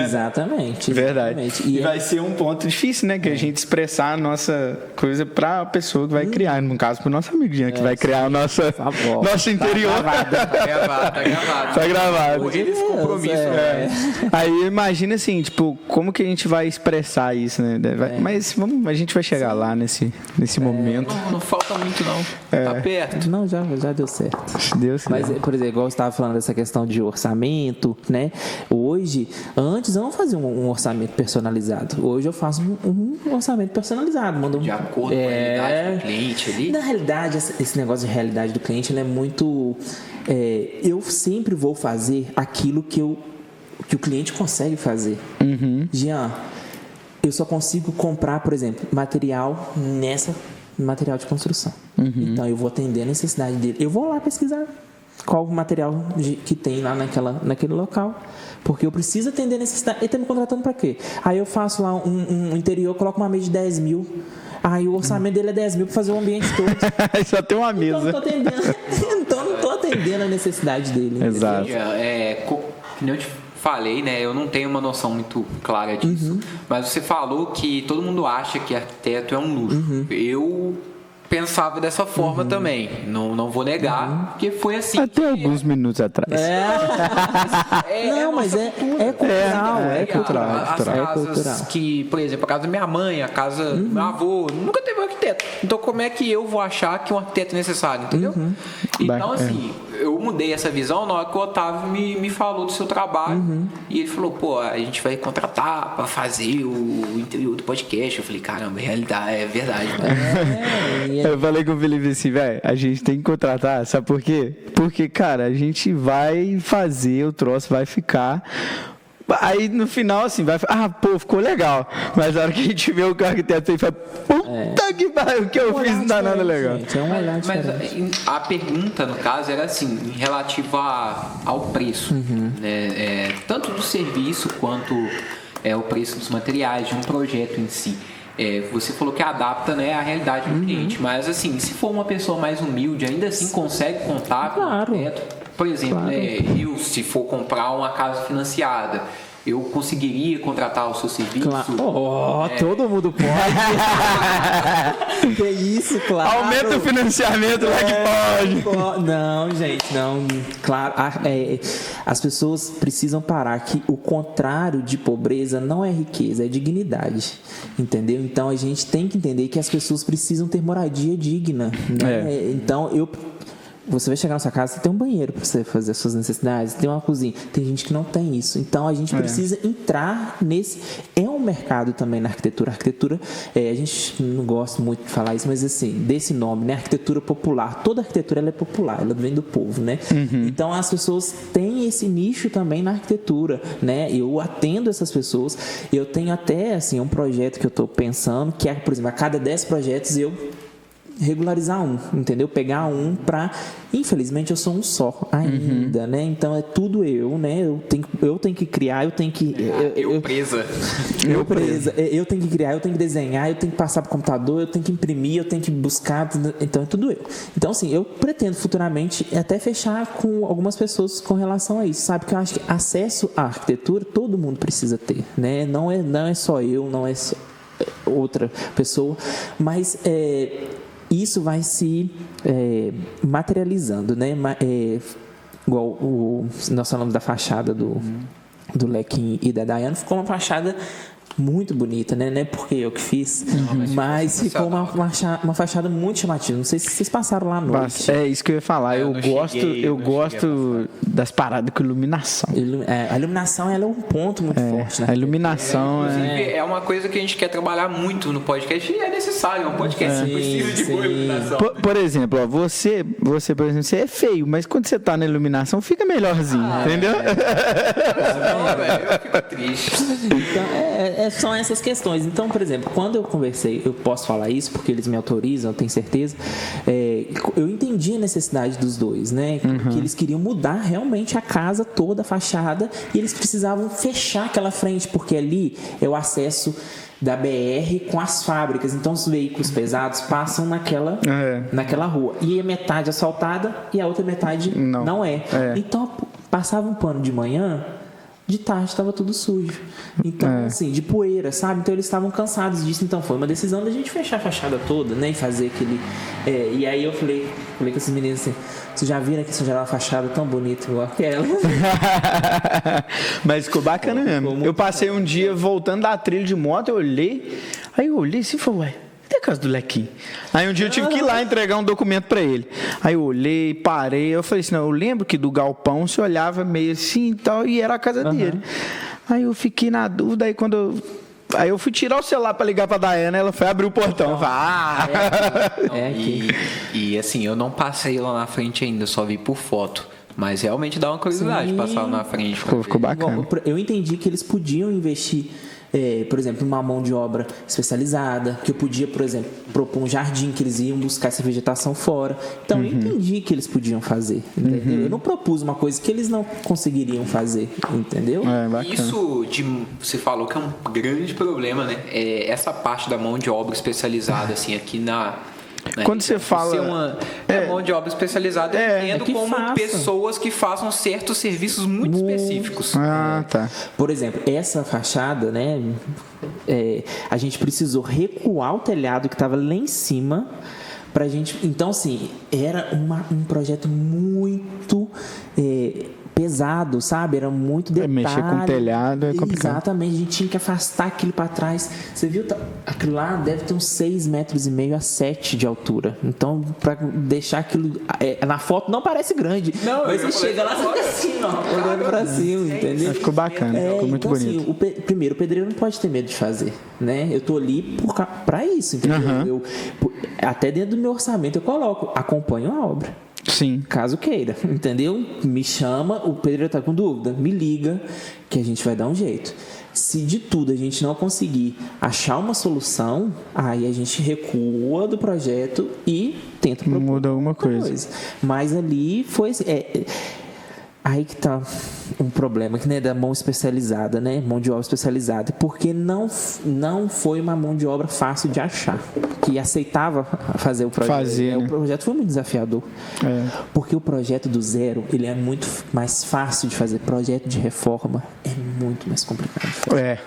Exatamente. Verdade. E vai ser um ponto difícil, né? Que a gente expressar a nossa coisa para a pessoa que vai criar. No caso, para o nosso amigo Jean, que vai criar o nosso interior. Tá gravado. Correr esse compromisso. Aí imagina assim, tipo, como que a gente vai expressar isso, né? Mas a gente vai chegar lá nesse momento. Não falta muito, não. Tá perto. Não, já deu certo. Deus. Mas, por exemplo, igual você estava falando dessa questão de orçamento, né? Antes eu não fazia um orçamento personalizado. Hoje eu faço um orçamento personalizado. De acordo com a realidade do cliente ali? Na realidade, esse negócio de realidade do cliente, ele é muito... eu sempre vou fazer aquilo que o cliente consegue fazer. Jean, eu só consigo comprar, por exemplo, material de construção. Então, eu vou atender a necessidade dele. Eu vou lá pesquisar qual o material que tem lá naquele local. Porque eu preciso atender a necessidade. Ele está me contratando para quê? Aí eu faço lá um interior, coloco uma mesa de 10 mil. Aí o orçamento dele é 10 mil para fazer o ambiente todo. Só tem uma mesa. Então não estou atendendo a necessidade dele. Exato. Como eu te falei, né? Eu não tenho uma noção muito clara disso. Mas você falou que todo mundo acha que arquiteto é um luxo. Eu pensava dessa forma também. Não vou negar, porque foi assim. Até alguns minutos atrás. Mas é cultural. É cultural. As casas que, por exemplo, a casa da minha mãe, a casa do meu avô, nunca teve um arquiteto. Então, como é que eu vou achar que um arquiteto é necessário, entendeu? Então, assim, eu mudei essa visão na hora que o Otávio me falou do seu trabalho. E ele falou, pô, a gente vai contratar para fazer o interior do podcast. Eu falei, caramba, é verdade. Eu falei com o Felipe assim, velho, a gente tem que contratar, sabe por quê? Porque, cara, a gente vai fazer o troço, vai ficar Aí no final, assim, vai falar, pô, ficou legal. Mas a hora que a gente vê o que o arquiteto fez, fala, puta que pariu, o que eu fiz não dá nada legal. Gente, é um olhar Mas diferente. a pergunta, no caso, era assim, em relativo ao preço, né? Tanto do serviço quanto o preço dos materiais, de um projeto em si. Você falou que adapta, né, a realidade do cliente, mas assim, se for uma pessoa mais humilde, ainda assim consegue contar com o arquiteto. Por exemplo, eu, se for comprar uma casa financiada, eu conseguiria contratar o seu serviço? Claro. Todo mundo pode. Que isso, claro. Aumenta o financiamento lá que pode. Não, gente, não. Claro, as pessoas precisam parar que o contrário de pobreza não é riqueza, é dignidade. Entendeu? Então a gente tem que entender que as pessoas precisam ter moradia digna. Né? Então você vai chegar na sua casa, você tem um banheiro para você fazer as suas necessidades, tem uma cozinha. Tem gente que não tem isso. Então, a gente precisa entrar nesse... É um mercado também na arquitetura. A arquitetura, a gente não gosta muito de falar isso, mas assim, desse nome, né? Arquitetura popular. Toda arquitetura ela é popular, ela vem do povo, né? Então, as pessoas têm esse nicho também na arquitetura, né? Eu atendo essas pessoas. Eu tenho até, assim, um projeto que eu estou pensando, que é, por exemplo, a cada 10 projetos eu regularizar um, entendeu? Pegar um para... Infelizmente, eu sou um só ainda, né? Então, é tudo eu, né? Eu tenho que criar, eu tenho que... Eu presa. Eu tenho que criar, eu tenho que desenhar, eu tenho que passar para o computador, eu tenho que imprimir, eu tenho que buscar... Então, é tudo eu. Então, assim, eu pretendo futuramente até fechar com algumas pessoas com relação a isso, sabe? Porque eu acho que acesso à arquitetura todo mundo precisa ter, né? Não é só eu, não é só outra pessoa, mas... isso vai se materializando, né? Igual nós falamos da fachada do Lequim e da Dayane, ficou uma fachada muito bonita, né? Não é porque eu que fiz, mas ficou uma fachada muito chamativa. Não sei se vocês passaram lá à noite. É isso que eu ia falar. Eu gosto das paradas com iluminação. A iluminação ela é um ponto muito forte, né? A iluminação inclusive, é uma coisa que a gente quer trabalhar muito no podcast e é necessário. É um podcast que precisa de boa iluminação. Por exemplo, ó, você, por exemplo, você é feio, mas quando você tá na iluminação, fica melhorzinho, entendeu? Eu fico triste. Então, são essas questões. Então, por exemplo, quando eu conversei, eu posso falar isso porque eles me autorizam, eu tenho certeza. Eu entendi a necessidade dos dois, né? Que eles queriam mudar realmente a casa toda, a fachada, e eles precisavam fechar aquela frente, porque ali é o acesso da BR com as fábricas. Então, os veículos pesados passam naquela rua. E a metade asfaltada e a outra metade não é. Então, passava um pano de manhã, de tarde estava tudo sujo. Então, assim, de poeira, sabe? Então, eles estavam cansados disso. Então, foi uma decisão da gente fechar a fachada toda, né? E fazer aquele... e aí, eu falei com esses meninos assim, vocês já viram que isso já era uma fachada tão bonita igual aquela? Mas ficou bacana mesmo. Eu passei um dia voltando da trilha de moto, eu olhei assim e falei, ué, cadê a casa do Lequim? Aí um dia eu tive que ir lá entregar um documento pra ele. Aí eu olhei, parei, eu falei assim, não, eu lembro que do galpão você olhava meio assim e tal, e era a casa dele. Aí eu fiquei na dúvida, aí eu fui tirar o celular pra ligar pra Dayana, ela foi abrir o portão. E assim, eu não passei lá na frente ainda, só vi por foto. Mas realmente dá uma curiosidade passar lá na frente. Ficou bacana. Eu entendi que eles podiam investir, por exemplo, numa mão de obra especializada, que eu podia, por exemplo, propor um jardim, que eles iam buscar essa vegetação fora. Então, eu entendi que eles podiam fazer, entendeu? Eu não propus uma coisa que eles não conseguiriam fazer, entendeu? Isso, você falou que é um grande problema, né? Essa parte da mão de obra especializada, assim, aqui na... Quando você fala... Ser uma mão de obra especializada, eu entendo como pessoas que façam certos serviços muito específicos. Tá. Por exemplo, essa fachada, né? A gente precisou recuar o telhado que estava lá em cima pra gente... Então, assim, era um projeto muito... pesado, sabe? Era muito detalhe. Mexer com o telhado é complicado. Exatamente, a gente tinha que afastar aquilo para trás. Você viu? Aquilo lá deve ter uns 6,5 metros a 7 de altura. Então, para deixar aquilo... na foto não parece grande. Não, mas você chega lá, você fica assim, ó, olhando para cima, entendeu? Ficou bacana, ficou muito então, bonito. Assim, primeiro, o pedreiro não pode ter medo de fazer, né? Eu tô ali para isso, entendeu? Até dentro do meu orçamento eu coloco, acompanho a obra. Sim. Caso queira, entendeu? Me chama, o pedreiro está com dúvida, me liga que a gente vai dar um jeito. Se de tudo a gente não conseguir achar uma solução, aí a gente recua do projeto e tenta propor muda alguma coisa. Mas ali foi aí que tá um problema, que né, da mão especializada, né? Mão de obra especializada. Porque não foi uma mão de obra fácil de achar, que aceitava fazer o projeto. Né? O projeto foi muito desafiador. Porque o projeto do zero, ele é muito mais fácil de fazer. Projeto de reforma é muito mais complicado de fazer.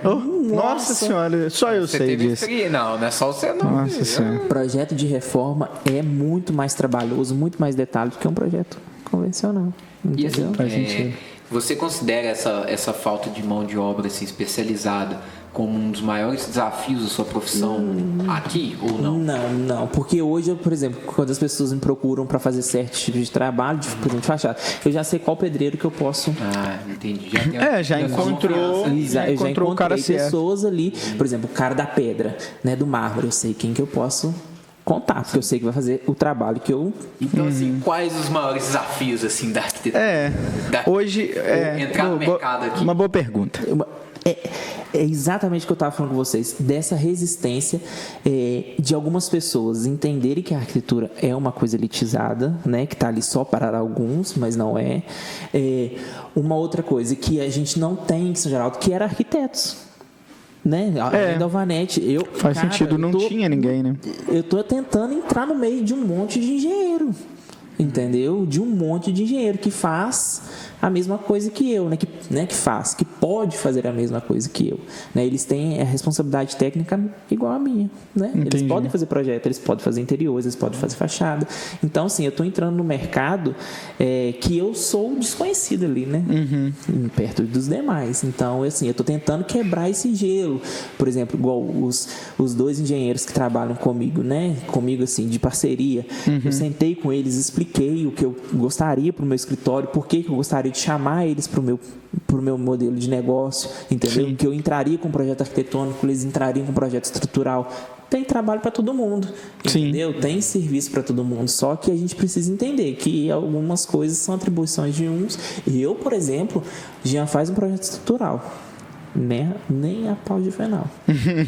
Nossa senhora, só eu sei disso. Não é só você não. Nossa senhora. Projeto de reforma é muito mais trabalhoso, muito mais detalhe do que um projeto convencional. E assim, Entendeu? Faz sentido. você considera essa falta de mão de obra assim, especializada como um dos maiores desafios da sua profissão aqui ou não? Não, porque hoje, por exemplo, quando as pessoas me procuram para fazer certos tipos de trabalho, por exemplo, de fachada, eu já sei qual pedreiro que eu posso. Entendi. Já encontrou. Eu já encontrou o cara encontrei certo. pessoas ali, por exemplo, o cara da pedra, né, do mármore, eu sei quem que eu posso contar, porque eu sei que vai fazer o trabalho que eu... Então, assim, quais os maiores desafios assim, da arquitetura? Hoje... entrar no mercado aqui. Uma boa pergunta. É exatamente o que eu estava falando com vocês, dessa resistência de algumas pessoas entenderem que a arquitetura é uma coisa elitizada, né, que está ali só para alguns, mas não é. Uma outra coisa que a gente não tem em São Geraldo, que era arquitetos. Né? Além da Alvanete, Faz sentido, não tinha ninguém, né? Eu estou tentando entrar no meio de um monte de engenheiro, entendeu? De um monte de engenheiro que faz a mesma coisa que eu, né? Que pode fazer a mesma coisa que eu, né? Eles têm a responsabilidade técnica igual a minha, né? Entendi. Eles podem fazer projeto, eles podem fazer interiores, eles podem fazer fachada. Então, assim, eu estou entrando no mercado que eu sou desconhecido ali, né? Perto dos demais. Então, assim, eu estou tentando quebrar esse gelo. Por exemplo, igual os dois engenheiros que trabalham comigo, né? Comigo, assim, de parceria. Eu sentei com eles, expliquei o que eu gostaria para o meu escritório, por que eu gostaria de chamar eles para o meu modelo de negócio, entendeu? Sim. Que eu entraria com um projeto arquitetônico, eles entrariam com um projeto estrutural. Tem trabalho para todo mundo, entendeu? Tem serviço para todo mundo, só que a gente precisa entender que algumas coisas são atribuições de uns. Eu, por exemplo, Jean faz um projeto estrutural. Nem a pau de Juvenal.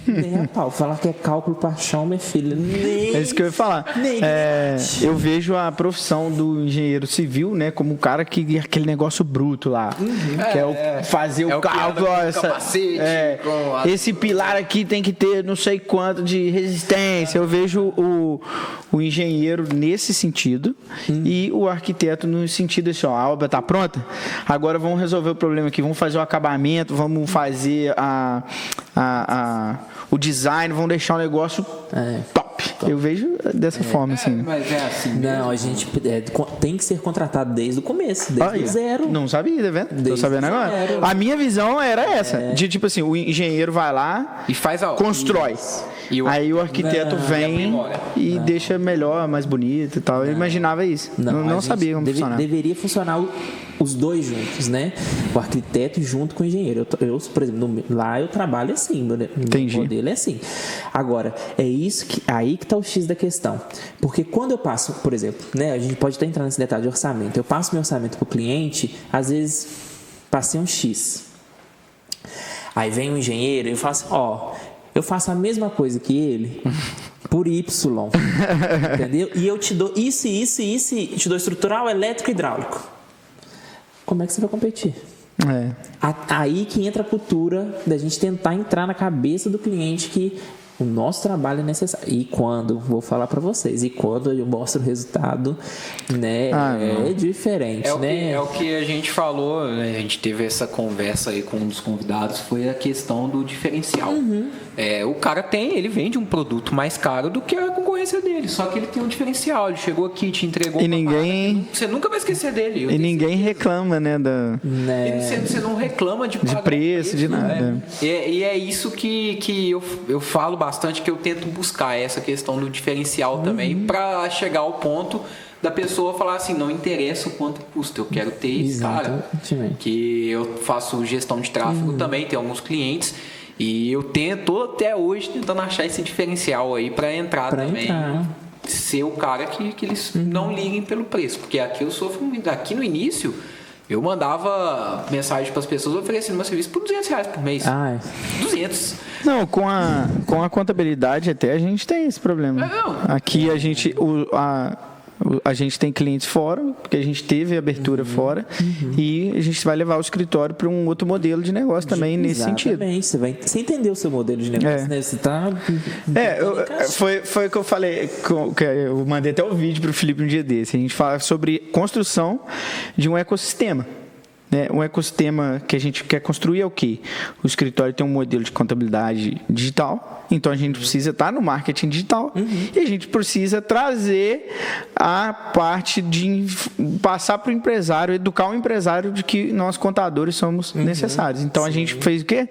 Nem a pau. Falar que é cálculo para chão, minha filha. É isso que eu ia falar. Eu vejo a profissão do engenheiro civil, né, como o cara que aquele negócio bruto lá. Que fazer o cálculo. Esse pilar aqui tem que ter não sei quanto de resistência. Eu vejo o engenheiro nesse sentido e o arquiteto no sentido assim, a obra está pronta, agora vamos resolver o problema aqui, vamos fazer o acabamento, vamos fazer o design, vamos deixar o negócio top. Eu vejo dessa forma, assim. Mas é assim. Não, a gente tem que ser contratado desde o começo, desde o zero. Não sabia, tá vendo? Tô sabendo agora. A minha visão era essa, de tipo assim, o engenheiro vai lá e faz constrói. Aí o arquiteto vem e deixa melhor, mais bonito e tal. Eu imaginava isso. Não sabia como funcionava. Deveria funcionar os dois juntos, né? O arquiteto junto com o engenheiro. Eu por exemplo, lá eu trabalho assim, meu modelo é assim. Agora, aí que está o X da questão. Porque quando eu passo, por exemplo, né, a gente pode até entrar nesse detalhe de orçamento. Eu passo meu orçamento para o cliente, às vezes passei um X. Aí vem um engenheiro e eu falo assim, eu faço a mesma coisa que ele por Y, entendeu? E eu te dou isso, te dou estrutural, elétrico e hidráulico. Como é que você vai competir? Aí que entra a cultura da gente tentar entrar na cabeça do cliente que o nosso trabalho é necessário. E quando, vou falar para vocês, quando eu mostro o resultado, né, é diferente, né? É o que a gente falou, né? A gente teve essa conversa aí com um dos convidados, foi a questão do diferencial. O cara ele vende um produto mais caro do que a concorrência dele, só que ele tem um diferencial, ele chegou aqui, te entregou você nunca vai esquecer dele. E ninguém reclama, né? Você não reclama de preço, de nada. Né? E é isso que eu falo bastante, que eu tento buscar essa questão do diferencial também, para chegar ao ponto da pessoa falar assim, não interessa o quanto custa, eu quero ter esse cara. Que eu faço gestão de tráfego também, tenho alguns clientes, e eu tô até hoje tentando achar esse diferencial aí para entrar também. ser o cara que eles não liguem pelo preço. Porque aqui eu sofro muito. Aqui no início, eu mandava mensagem para as pessoas oferecendo meu serviço por R$200 por mês. 200. Não, com a contabilidade até a gente tem esse problema. Aqui a gente tem clientes fora, porque a gente teve abertura fora, e a gente vai levar o escritório para um outro modelo de negócio também nesse sentido. Você entendeu o seu modelo de negócio, né? Você tá... Foi o que eu falei, que eu mandei até o vídeo para o Felipe um dia desse. A gente fala sobre construção de um ecossistema. Um ecossistema que a gente quer construir é o quê? O escritório tem um modelo de contabilidade digital, então a gente precisa estar no marketing digital e a gente precisa trazer a parte de passar para o empresário, educar o empresário de que nós contadores somos necessários. Então a gente fez o quê?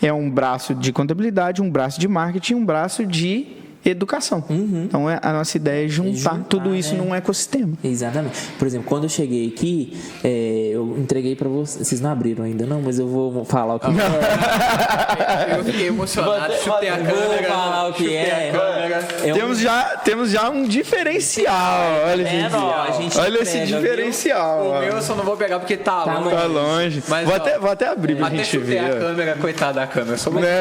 É um braço de contabilidade, um braço de marketing, um braço de educação. Então a nossa ideia é juntar tudo isso num ecossistema. Exatamente. Por exemplo, quando eu cheguei aqui, eu entreguei para vocês. Vocês não abriram ainda, não, mas eu vou falar o que é. Eu fiquei emocionado, chutei a câmera. Vou falar o que é. Temos já um diferencial. Olha esse diferencial. O meu eu só não vou pegar porque tá longe. Tá longe. Mas, vou até abrir pra gente ver. A câmera, coitada da câmera.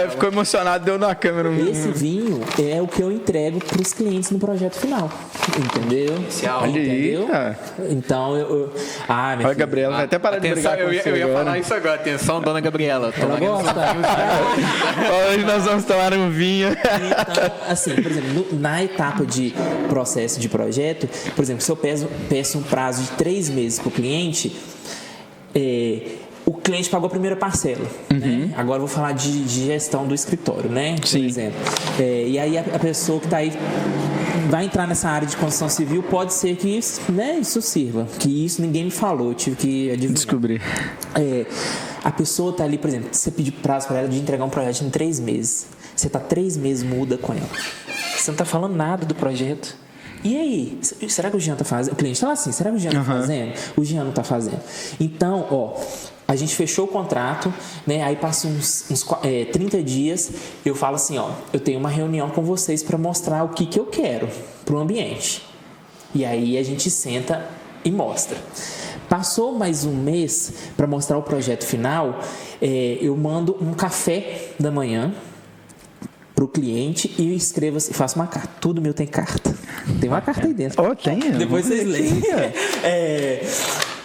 Ficou emocionado, deu na câmera. Esse vinho é o que eu entrego para os clientes no projeto final. Entendeu? Olha aí, cara. Então, olha, Gabriela, vai até parar de brigar com você. Eu ia falar isso agora. Atenção, dona Gabriela. Ela gosta. Hoje nós vamos tomar um vinho. Então, assim, por exemplo, na etapa de processo de projeto, por exemplo, se eu peço um prazo de 3 meses para o cliente, o cliente pagou a primeira parcela, né? Agora eu vou falar de gestão do escritório, né? Por exemplo. E aí a pessoa que está aí vai entrar nessa área de construção civil, pode ser que isso, né, isso sirva. Que isso ninguém me falou, eu tive que adivinhar. Descobrir. A pessoa está ali, por exemplo, você pedir prazo para ela de entregar um projeto em 3 meses. Você está 3 meses muda com ela. Você não está falando nada do projeto. E aí? Será que o Jean está fazendo? O cliente está lá assim, será que o Jean está fazendo? O Jean não está fazendo. Então, a gente fechou o contrato, né? Aí passa uns 30 dias, eu falo assim, eu tenho uma reunião com vocês para mostrar o que eu quero para o ambiente. E aí a gente senta e mostra. Passou mais um mês para mostrar o projeto final, eu mando um café da manhã para o cliente e eu escrevo assim, faço uma carta. Tudo meu tem carta. Tem uma carta aí dentro. Tem. Depois vocês leem.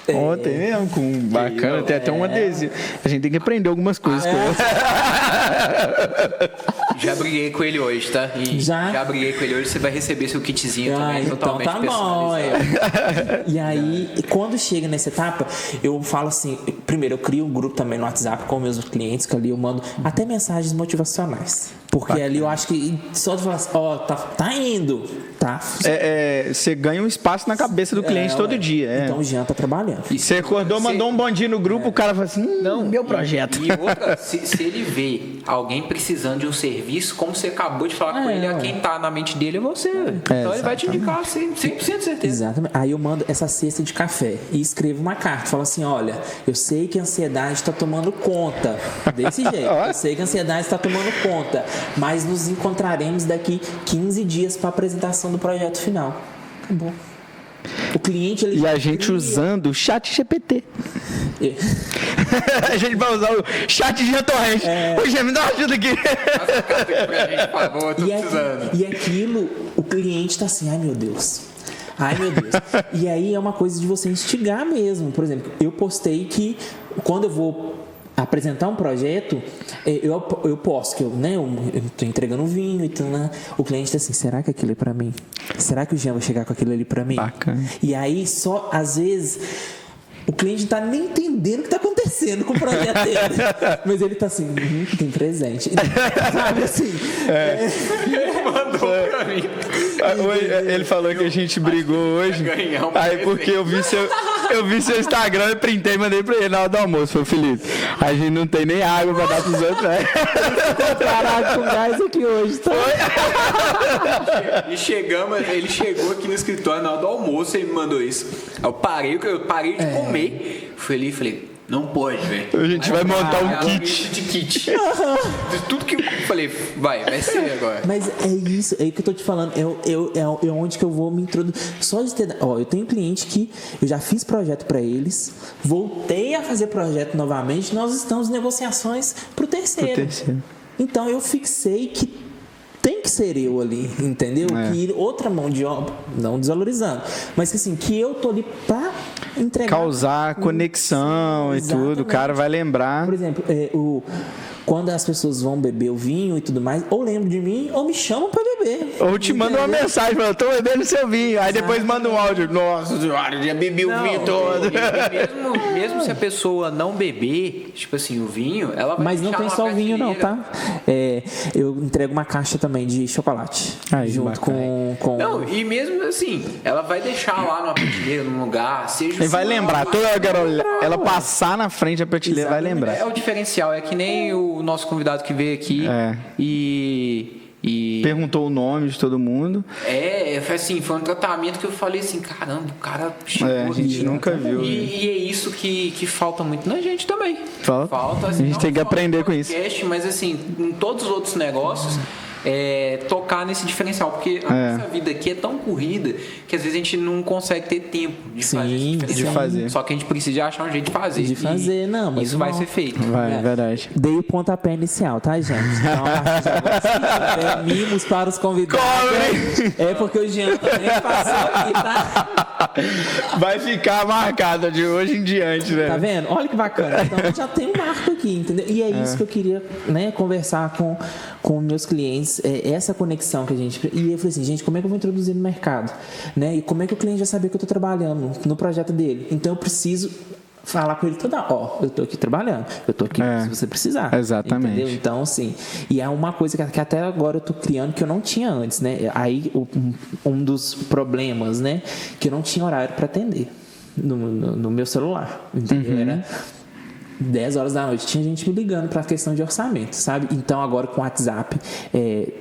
Tem mesmo, bacana, tem até um adesivo. A gente tem que aprender algumas coisas com ele. Já briguei com ele hoje, tá? Já briguei com ele hoje, você vai receber seu kitzinho também, totalmente personalizado. E aí, quando chega nessa etapa, eu falo assim, primeiro eu crio um grupo também no WhatsApp com meus clientes, que ali eu mando até mensagens motivacionais. Porque ali eu acho que só de falar assim, tá indo, tá? Você ganha um espaço na cabeça do cliente todo dia. Então o Jean tá trabalhando. E você acordou, mandou um bom dia no grupo, o cara fala assim, não, meu projeto. E outra, se ele vê alguém precisando de um serviço, como você acabou de falar com ele, quem tá na mente dele é você. Então ele vai te indicar 100% de certeza. Exatamente. Aí eu mando essa cesta de café e escrevo uma carta. Falo assim, olha, eu sei que a ansiedade está tomando conta. Desse jeito. Eu sei que a ansiedade está tomando conta. Mas nos encontraremos daqui 15 dias para a apresentação do projeto final. Acabou. O cliente... E a gente usando o chat GPT. A gente vai usar o chat de torrente. Ô, Gê, me dá uma ajuda aqui. Passa a carta aqui pra gente, por favor, tô precisando. E aquilo, o cliente tá assim, ai meu Deus. E aí é uma coisa de você instigar mesmo. Por exemplo, eu postei que quando eu vou apresentar um projeto, eu posso, que eu tô entregando um vinho e tudo, né? O cliente tá assim, será que aquilo é pra mim? Será que o Jean vai chegar com aquilo ali pra mim? Bacana. E aí, só, às vezes, o cliente não tá nem entendendo o que tá acontecendo com o projeto dele. Mas ele tá assim, tem presente. Sabe assim? Ele mandou pra mim. Ele falou que a gente brigou hoje. Aí porque eu vi seu Instagram e printei e mandei pra ele na hora do almoço. Falei, Felipe, a gente não tem nem água pra dar pros outros, né? Parado com gás aqui hoje, tá? E ele chegou aqui no escritório na hora do almoço, ele me mandou isso. Eu parei de comer. Falei, Não pode, velho. A gente vai montar um kit. De kit. De tudo que eu falei, vai ser agora. Mas é isso, é o que eu tô te falando. É onde que eu vou me introduzir. Só de ter. Ó, eu tenho cliente que eu já fiz projeto para eles, voltei a fazer projeto novamente, nós estamos em negociações pro terceiro. Então eu fixei que tem que ser eu ali, entendeu? Que outra mão de obra, não desvalorizando, mas que assim, que eu tô ali pra entregar. Causar conexão e tudo, o cara vai lembrar. Por exemplo, quando as pessoas vão beber o vinho e tudo mais, ou lembram de mim, ou me chamam pra beber. Ou te mandam uma mensagem, falando, tô bebendo seu vinho. Aí depois manda um áudio, nossa senhora, já bebi o vinho todo. Mesmo se a pessoa não beber, tipo assim, o vinho, ela vai. Mas não tem só o vinho não, tá? Eu entrego uma caixa também de chocolate. Junto com... Não, e mesmo assim, ela vai deixar lá numa prateleira, num lugar, seja... E vai lembrar, toda hora ela passar na frente da prateleira, vai lembrar. É o diferencial, é que nem o nosso convidado que veio aqui e perguntou o nome de todo mundo. Foi assim, foi um tratamento que eu falei assim, caramba, o cara chegou a gente nunca viu. E é isso que falta muito na gente também. Falta assim, a gente tem que aprender com isso. Mas assim, em todos os outros negócios, tocar nesse diferencial, porque a nossa vida aqui é tão corrida que às vezes a gente não consegue ter tempo de fazer esse diferencial. Só que a gente precisa achar um jeito de fazer. Mas isso vai ser feito. Vai, verdade. Dei o pontapé inicial, tá, gente? Então, agora, mimos para os convidados. É porque o Jean também passou aqui, tá? Vai ficar marcado de hoje em diante, né? Tá vendo? Olha que bacana. Então, já tem um marco aqui, entendeu? E é isso que eu queria, conversar com meus clientes, essa conexão que a gente... E eu falei assim, gente, como é que eu vou introduzir no mercado? Né? E como é que o cliente já saber que eu estou trabalhando no projeto dele? Então, eu preciso falar com ele toda hora. Eu estou aqui trabalhando, eu estou aqui se você precisar. Exatamente. Entendeu? Então, assim, e é uma coisa que até agora eu estou criando que eu não tinha antes, né? Aí, um dos problemas, né? Que eu não tinha horário para atender no meu celular, entendeu? Era 10 horas da noite, tinha gente me ligando para a questão de orçamento, sabe? Então agora com o WhatsApp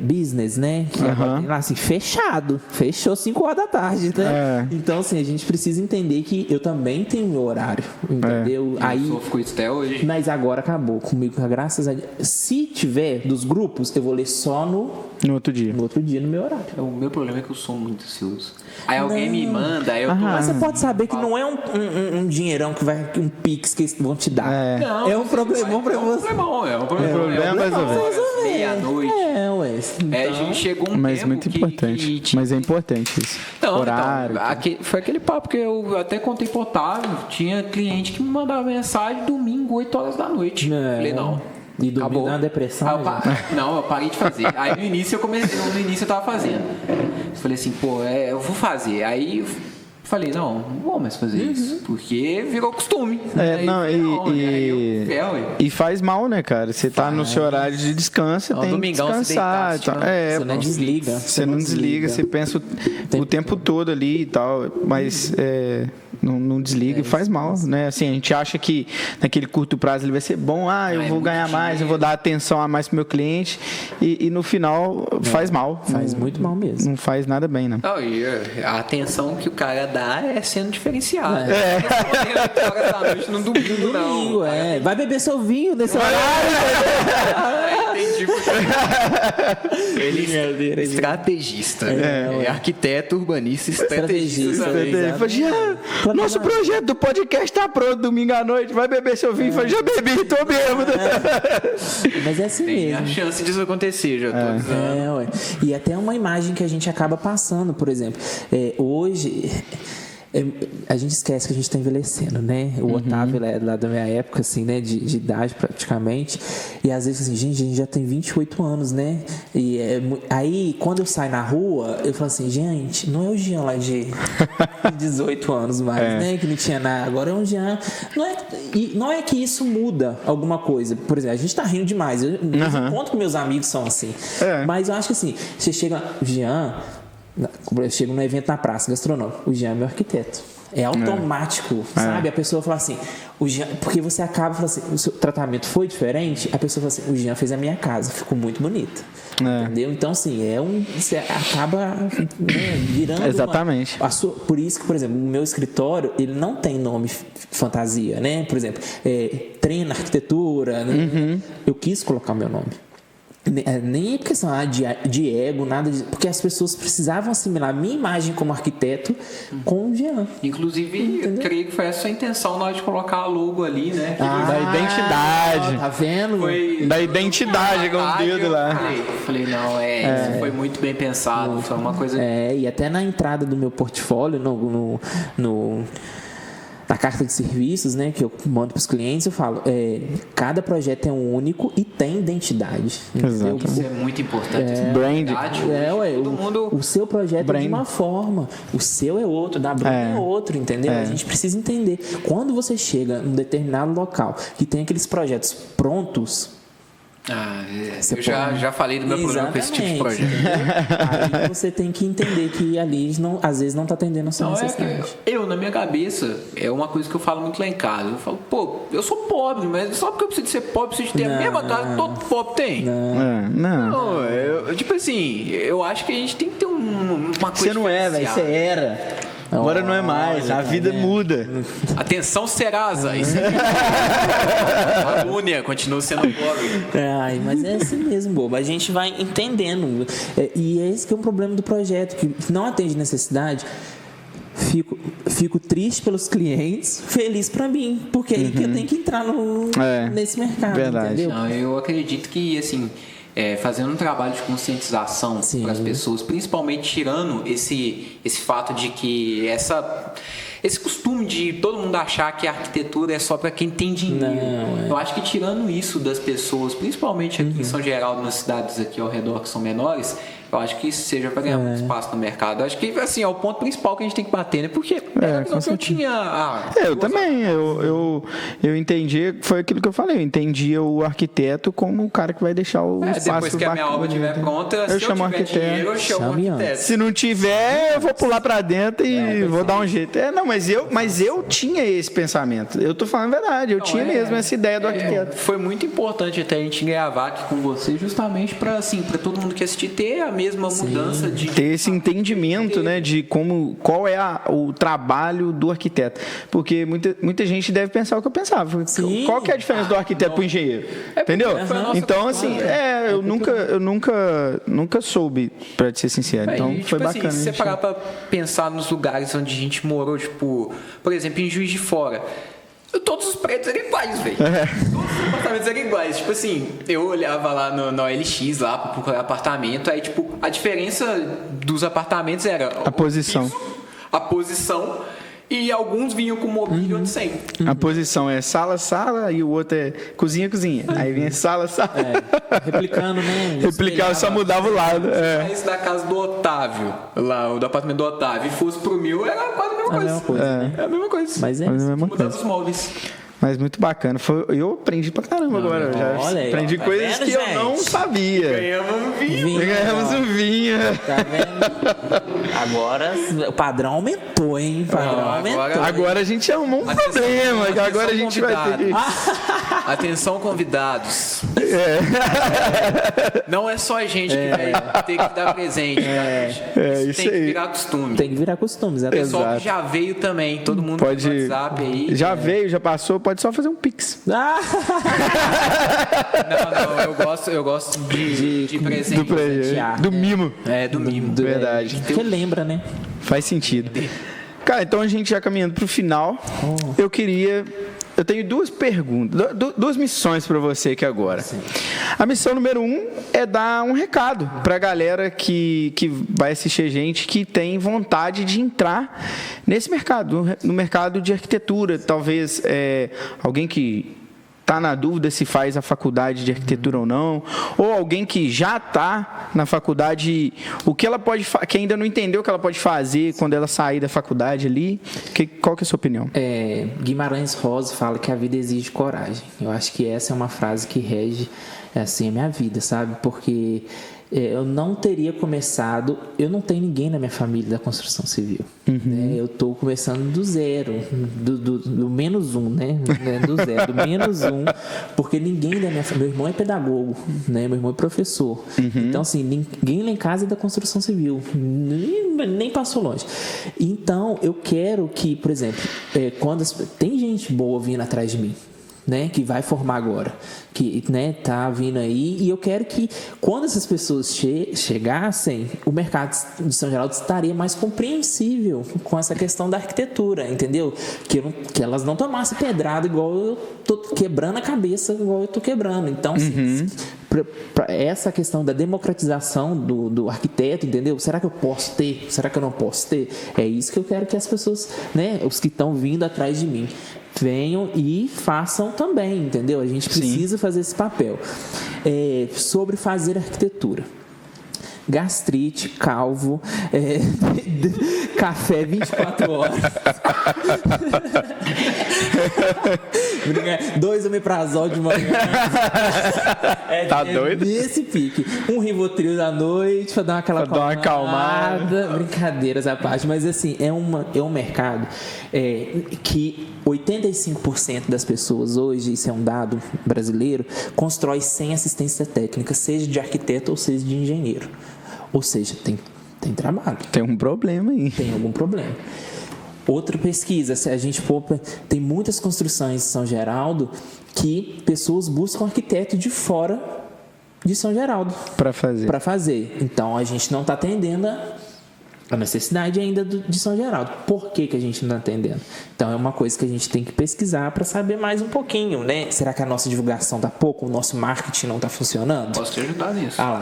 business, né? Que agora tem lá assim, fechou 5 horas da tarde, né? Então assim, a gente precisa entender que eu também tenho meu horário, entendeu? Aí eu sofro isso até hoje. Mas agora acabou comigo, graças a Deus. Se tiver dos grupos, eu vou ler só no outro dia. No outro dia, no meu horário. O meu problema é que eu sou muito ansioso. Aí alguém me manda, aí eu tô... Mas você pode saber que não é um dinheirão que vai, um pix que eles vão te dar. Não, é um problemão pra você. É um problema mais ou menos. Meia-noite. Então, chegou um mas tempo muito importante. Mas é importante isso. Horário. Foi aquele papo que eu até contei pro Otávio. Tinha cliente que me mandava mensagem domingo, 8 horas da noite. Falei, não. E domingo na depressão? Não, eu parei de fazer. Aí no início eu tava fazendo. Falei assim, eu vou fazer. Aí falei, não vou mais fazer isso, porque virou costume. E faz mal, né, cara? Você tá no seu horário de descanso, tem que descansar. Você não desliga. Você não desliga, você pensa o tempo todo ali e tal, mas não desliga e faz mal, né? Assim, a gente acha que naquele curto prazo ele vai ser bom, eu vou ganhar mais, eu vou dar atenção a mais pro meu cliente e no final faz mal. Faz muito mal mesmo. Não faz nada bem, não. E a atenção que o cara dá é sendo diferenciado. 8 horas da noite no domingo, não. Vai beber seu vinho nesse horário. Entendi. Ele é estrategista. Arquiteto, urbanista, estrategista. Ele falou, nosso projeto do podcast tá pronto domingo à noite. Vai beber seu vinho. Já bebi, tô bêbado. Mas é assim Tem mesmo. a chance disso acontecer, já tô dizendo. E até uma imagem que a gente acaba passando, por exemplo. Hoje... a gente esquece que a gente está envelhecendo, né? O Otávio é lá da minha época, assim, né? De idade, praticamente. E às vezes, assim, gente, a gente já tem 28 anos, né? E aí, quando eu saio na rua, eu falo assim, gente, não é o Jean lá de 18 anos mais, né? Que não tinha nada. Agora é um Jean... Não é que isso muda alguma coisa. Por exemplo, a gente tá rindo demais. Eu encontro que meus amigos são assim. Mas eu acho que, assim, você chega... Jean... Eu chego num evento na praça gastronômica, o Jean é meu arquiteto. É automático, sabe? A pessoa fala assim, porque você acaba falando assim, o seu tratamento foi diferente, a pessoa fala assim, o Jean fez a minha casa, ficou muito bonita. Entendeu? Então, assim, você acaba virando Exatamente. por isso que, por exemplo, no meu escritório, ele não tem nome fantasia, né? Por exemplo, treina arquitetura, né? Eu quis colocar o meu nome. Nem questão de ego, nada disso, porque as pessoas precisavam assimilar a minha imagem como arquiteto com o Jean. Inclusive, eu creio que foi essa a intenção na hora de colocar a logo ali, né? Da identidade. Tá vendo? Da identidade com o dedo lá. Falei, não, isso foi muito bem pensado. Foi uma coisa. E até na entrada do meu portfólio, na carta de serviços, né, que eu mando para os clientes, eu falo, cada projeto é um único e tem identidade. Exato. Isso é muito importante. Brand. O seu projeto é de uma forma, o seu é outro, da Brand é outro, entendeu? A gente precisa entender. Quando você chega num determinado local que tem aqueles projetos prontos, eu já falei do meu problema com esse tipo de projeto. Aí você tem que entender que ali às vezes não está atendendo a sua necessidade. Na minha cabeça, é uma coisa que eu falo muito lá em casa. Eu falo, eu sou pobre, mas só porque eu preciso ser pobre, eu preciso ter a mesma casa que todo pobre tem. Não. Tipo assim, eu acho que a gente tem que ter uma coisa. Você não é, velho, você era. Agora não é mais, a vida muda. Atenção, Serasa. A Lúnia continua sendo pobre. Mas é assim mesmo, bobo. A gente vai entendendo. E esse que é um problema do projeto, que não atende necessidade. Fico triste pelos clientes, feliz pra mim, porque aí que eu tenho que entrar nesse mercado. Verdade. Entendeu? Não, eu acredito que, assim, fazendo um trabalho de conscientização para as pessoas, principalmente tirando esse fato de que esse costume de todo mundo achar que a arquitetura é só para quem tem dinheiro. Eu acho que tirando isso das pessoas, principalmente aqui em São Geraldo, nas cidades aqui ao redor que são menores, eu acho que isso seja para ganhar muito espaço no mercado. Eu acho que, assim, é o ponto principal que a gente tem que bater, né? Porque eu tinha... eu também. Eu entendi, foi aquilo que eu falei, eu entendia o arquiteto como o cara que vai deixar o espaço depois que a minha obra estiver pronta, se eu tiver arquiteto. dinheiro, eu chamo o arquiteto. Se não tiver, eu vou pular para dentro e vou dar um jeito. Mas eu tinha esse pensamento. Eu tô falando a verdade, eu tinha mesmo essa ideia do arquiteto. Foi muito importante até a gente gravar aqui com você, justamente para todo mundo que assistir ter a mesma mudança de... Ter esse entendimento, né, de qual é o trabalho do arquiteto. Porque muita gente deve pensar o que eu pensava. Qual que é a diferença do arquiteto para o engenheiro? Entendeu? Então, assim, eu nunca soube, para ser sincero. Então, foi bacana. Se você parar para pensar nos lugares onde a gente morou, tipo, por exemplo, em Juiz de Fora, todos os prédios eram iguais, velho. Todos os apartamentos eram iguais. Tipo assim, eu olhava lá no OLX lá pra procurar apartamento, aí tipo, a diferença dos apartamentos era a posição. A posição, e alguns vinham com mobília onde sem. A posição é sala, e o outro é cozinha. Aí vinha sala. Replicando, né? Replicava, só mudava o lado. Esse da casa do Otávio, lá, o do apartamento do Otávio, e fosse pro meu, era quase a mesma coisa. É a mesma coisa. Mas é mudando os móveis. Mas muito bacana. Eu aprendi pra caramba agora. Eu já aprendi coisas que eu não sabia. Ganhamos um vinho. Tá vendo? Agora o padrão aumentou, hein? Agora a gente arrumou um problema. Agora a gente vai ter... Atenção, convidados. Não é só a gente que vai ter que dar presente. Isso tem que virar costume. Tem que virar costume, exatamente. O pessoal que já veio também. Todo mundo pode, no WhatsApp aí. Já veio, já passou. Pode só fazer um pix. Não, eu gosto de presente. Do mimo. Do mimo. Verdade. Porque lembra, né? Faz sentido. Cara, então a gente já caminhando pro final, eu tenho duas perguntas, duas missões para você aqui agora. Sim. A missão número 1 é dar um recado para a galera que vai assistir a gente, que tem vontade de entrar nesse mercado, no mercado de arquitetura. Talvez alguém que está na dúvida se faz a faculdade de arquitetura ou não, ou alguém que já está na faculdade, o que ela pode, que ainda não entendeu o que ela pode fazer quando ela sair da faculdade ali. Qual que é a sua opinião? Guimarães Rosa fala que a vida exige coragem. Eu acho que essa é uma frase que rege assim a minha vida, sabe? Porque eu não teria começado. Eu não tenho ninguém na minha família da construção civil. Né? Eu estou começando do zero, do menos um, né? Do zero, do menos um, porque ninguém da minha família. Meu irmão é pedagogo, né? Meu irmão é professor. Então, assim, ninguém lá em casa é da construção civil, nem passou longe. Então, eu quero que, por exemplo, quando tem gente boa vindo atrás de mim, né, que vai formar agora, que, né, tá vindo aí, e eu quero que quando essas pessoas chegassem, o mercado de São Geraldo estaria mais compreensível com essa questão da arquitetura, entendeu? Que elas não tomassem pedrada igual eu tô quebrando a cabeça, igual eu tô quebrando. Então, pra essa questão da democratização do arquiteto, entendeu? Será que eu posso ter? Será que eu não posso ter? É isso que eu quero que as pessoas, né, os que estão vindo atrás de mim, venham e façam também, entendeu? A gente precisa fazer esse papel. Sobre fazer arquitetura. Gastrite, calvo, café 24 horas. 2 omeprazol de manhã. Tá doido? Nesse pique. Um Rivotril da noite pra dar uma acalmada. Brincadeiras à parte. Mas assim, é um mercado que 85% das pessoas hoje, isso é um dado brasileiro, constrói sem assistência técnica, seja de arquiteto ou seja de engenheiro. Ou seja, tem trabalho. Tem um problema aí. Tem algum problema. Outra pesquisa, se a gente tem muitas construções em São Geraldo que pessoas buscam arquiteto de fora de São Geraldo para fazer. Então a gente não está atendendo a necessidade ainda de São Geraldo. Por que a gente não está atendendo? Então é uma coisa que a gente tem que pesquisar para saber mais um pouquinho, né? Será que a nossa divulgação está pouco? O nosso marketing não está funcionando? Posso te ajudar nisso. Ah lá.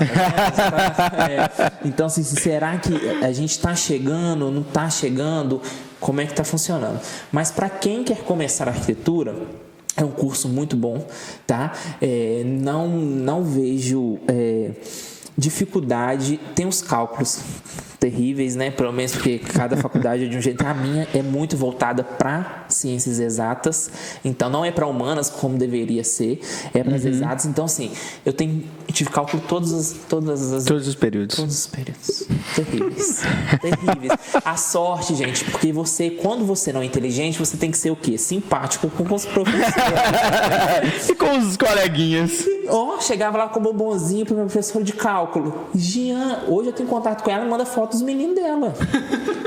Então, assim, será que a gente está chegando, não está chegando? Como é que está funcionando? Mas para quem quer começar a arquitetura, é um curso muito bom, tá? Não vejo dificuldade. Tem os cálculos terríveis, né? Pelo menos porque cada faculdade é de um jeito. A minha é muito voltada para ciências exatas, então não é para humanas como deveria ser, é para as exatas. Então, assim, eu tive cálculo todos os períodos. Todos os períodos. Terríveis. A sorte, gente, porque quando você não é inteligente, você tem que ser o quê? Simpático com os professores. E com os coleguinhas. Chegava lá com o bombonzinho pro meu professor de cálculo. Jean, hoje eu tenho contato com ela e manda foto dos meninos dela.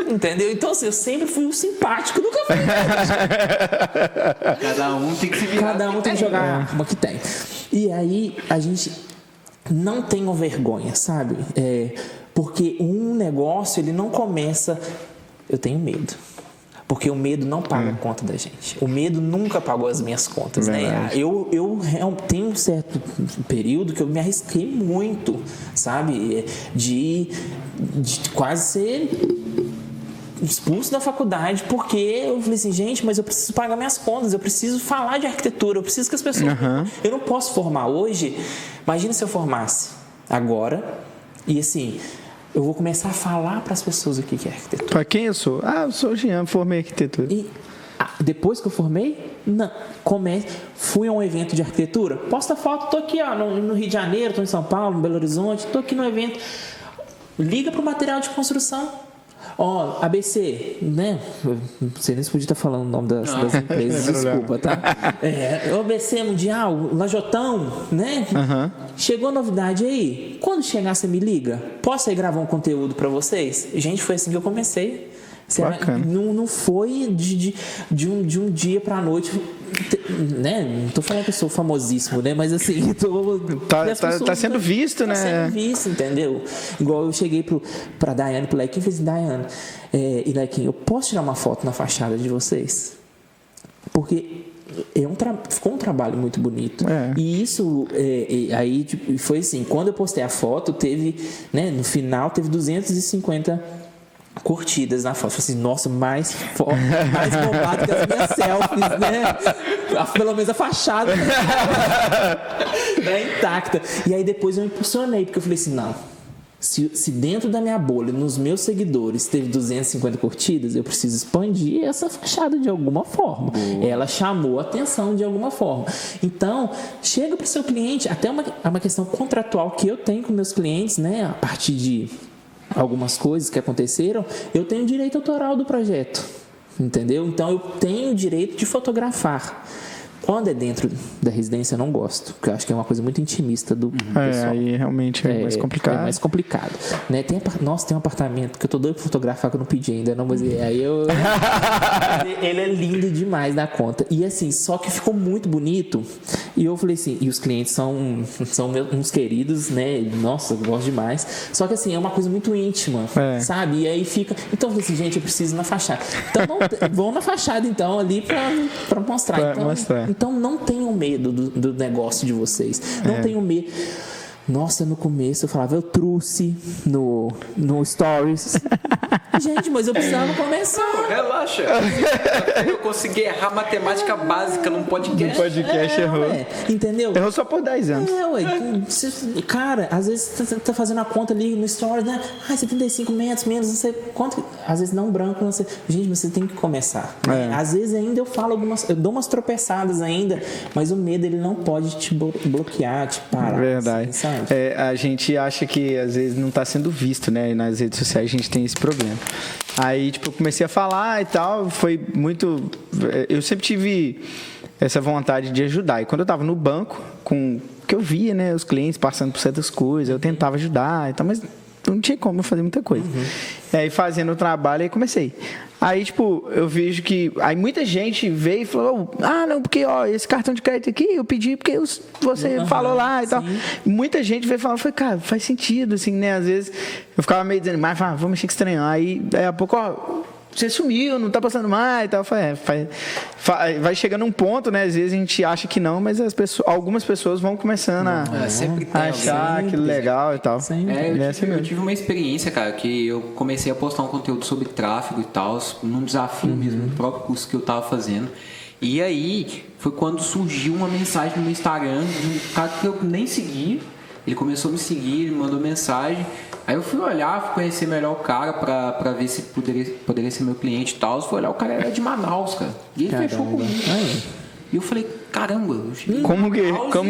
Entendeu? Então, assim, eu sempre fui o simpático, nunca fui. Cada um tem que se virar. Cada um tem que jogar uma que tem. E aí, a gente não tem vergonha, sabe? Porque um negócio, ele não começa... Eu tenho medo. Porque o medo não paga a conta da gente. O medo nunca pagou as minhas contas, né? Eu tenho um certo período que eu me arrisquei muito, sabe? De quase ser expulso da faculdade, porque eu falei assim, gente, mas eu preciso pagar minhas contas, eu preciso falar de arquitetura, eu preciso que as pessoas... Eu não posso formar hoje. Imagina se eu formasse agora e assim... Eu vou começar a falar para as pessoas o que é arquitetura. Para quem eu sou? Eu sou o Jean, formei arquitetura. E depois que eu formei, fui a um evento de arquitetura. Posta foto, tô aqui no Rio de Janeiro, tô em São Paulo, no Belo Horizonte, tô aqui no evento. Liga para o material de construção. ABC, né? Não sei nem se podia estar falando o nome das empresas, desculpa, tá? ABC Mundial, Lajotão, né? Chegou a novidade aí? Quando chegar, você me liga? Posso aí gravar um conteúdo para vocês? Gente, foi assim que eu comecei. Não foi de um dia para a noite, né? Não tô falando que eu sou famosíssimo, né? Mas assim, tá sendo visto, né? Tá sendo visto, entendeu? Igual eu cheguei pra Daiane, pro Lequim, e falei assim, Daiane, e Lequim, eu posso tirar uma foto na fachada de vocês? Porque ficou um trabalho muito bonito. E isso, aí foi assim, quando eu postei a foto, teve, né? No final, teve 250 curtidas na foto. Eu falei assim, nossa, mais bombado que as minhas selfies, né? Pelo menos a fachada né, intacta. E aí depois eu me impulsionei, porque eu falei assim, não, Se dentro da minha bolha, nos meus seguidores, teve 250 curtidas, eu preciso expandir essa fachada de alguma forma. Ela chamou a atenção de alguma forma. Então, chega para o seu cliente, até uma questão contratual que eu tenho com meus clientes, né? A partir de algumas coisas que aconteceram, eu tenho direito autoral do projeto. Entendeu? Então, eu tenho o direito de fotografar. Quando é dentro da residência, eu não gosto, porque eu acho que é uma coisa muito intimista do pessoal. Aí realmente é mais complicado. É mais complicado. Né? Nossa, tem um apartamento que eu tô doido pra fotografar que eu não pedi ainda, não, mas aí eu... Ele é lindo demais da conta. E assim, só que ficou muito bonito. E eu falei assim, e os clientes são uns queridos, né? Nossa, eu gosto demais. Só que assim, é uma coisa muito íntima, sabe? E aí fica... Então eu falei assim, gente, eu preciso ir na fachada. Então, vão na fachada, então, ali pra mostrar. Então não tenham medo do negócio de vocês. Não tenham medo. Nossa, no começo eu falava, eu trouxe no Stories. Gente, mas eu precisava começar. Não, relaxa. Eu consegui errar matemática básica num podcast. No podcast errou. Ué, entendeu? Errou só por 10 anos. Cara, às vezes você tá fazendo a conta ali no Stories, né? 75 metros, menos, não sei quanto. Às vezes não branco, não sei. Gente, mas você tem que começar. Às vezes ainda eu dou umas tropeçadas ainda, mas o medo, ele não pode te bloquear, te parar. Verdade. Assim, a gente acha que às vezes não está sendo visto, né? Nas redes sociais a gente tem esse problema. Aí, tipo, eu comecei a falar e tal, foi muito... Eu sempre tive essa vontade de ajudar. E quando eu estava no banco, que eu via, né, os clientes passando por certas coisas, eu tentava ajudar e tal, mas não tinha como eu fazer muita coisa. E aí, fazendo o trabalho, aí comecei. Aí, tipo, eu vejo que... Aí muita gente veio e falou, não, porque, esse cartão de crédito aqui, eu pedi porque você falou lá e tal. Muita gente veio falar, foi, cara, faz sentido, assim, né? Às vezes, eu ficava meio dizendo, mas vamos mexer que estranho. Aí, daí a pouco, você sumiu, não tá passando mais e tal. Eu falei, vai chegando um ponto, né? Às vezes a gente acha que não, mas algumas pessoas vão começando a achar aquilo legal e tal. Eu tive uma experiência, cara, que eu comecei a postar um conteúdo sobre tráfego e tal, num desafio mesmo, no próprio curso que eu tava fazendo. E aí, foi quando surgiu uma mensagem no meu Instagram de um cara que eu nem seguia. Ele começou a me seguir, ele mandou mensagem. Aí eu fui olhar, fui conhecer melhor o cara pra ver se poderia ser meu cliente e tal. Fui olhar, o cara era de Manaus, cara. E ele fechou comigo. E eu falei, caramba. Como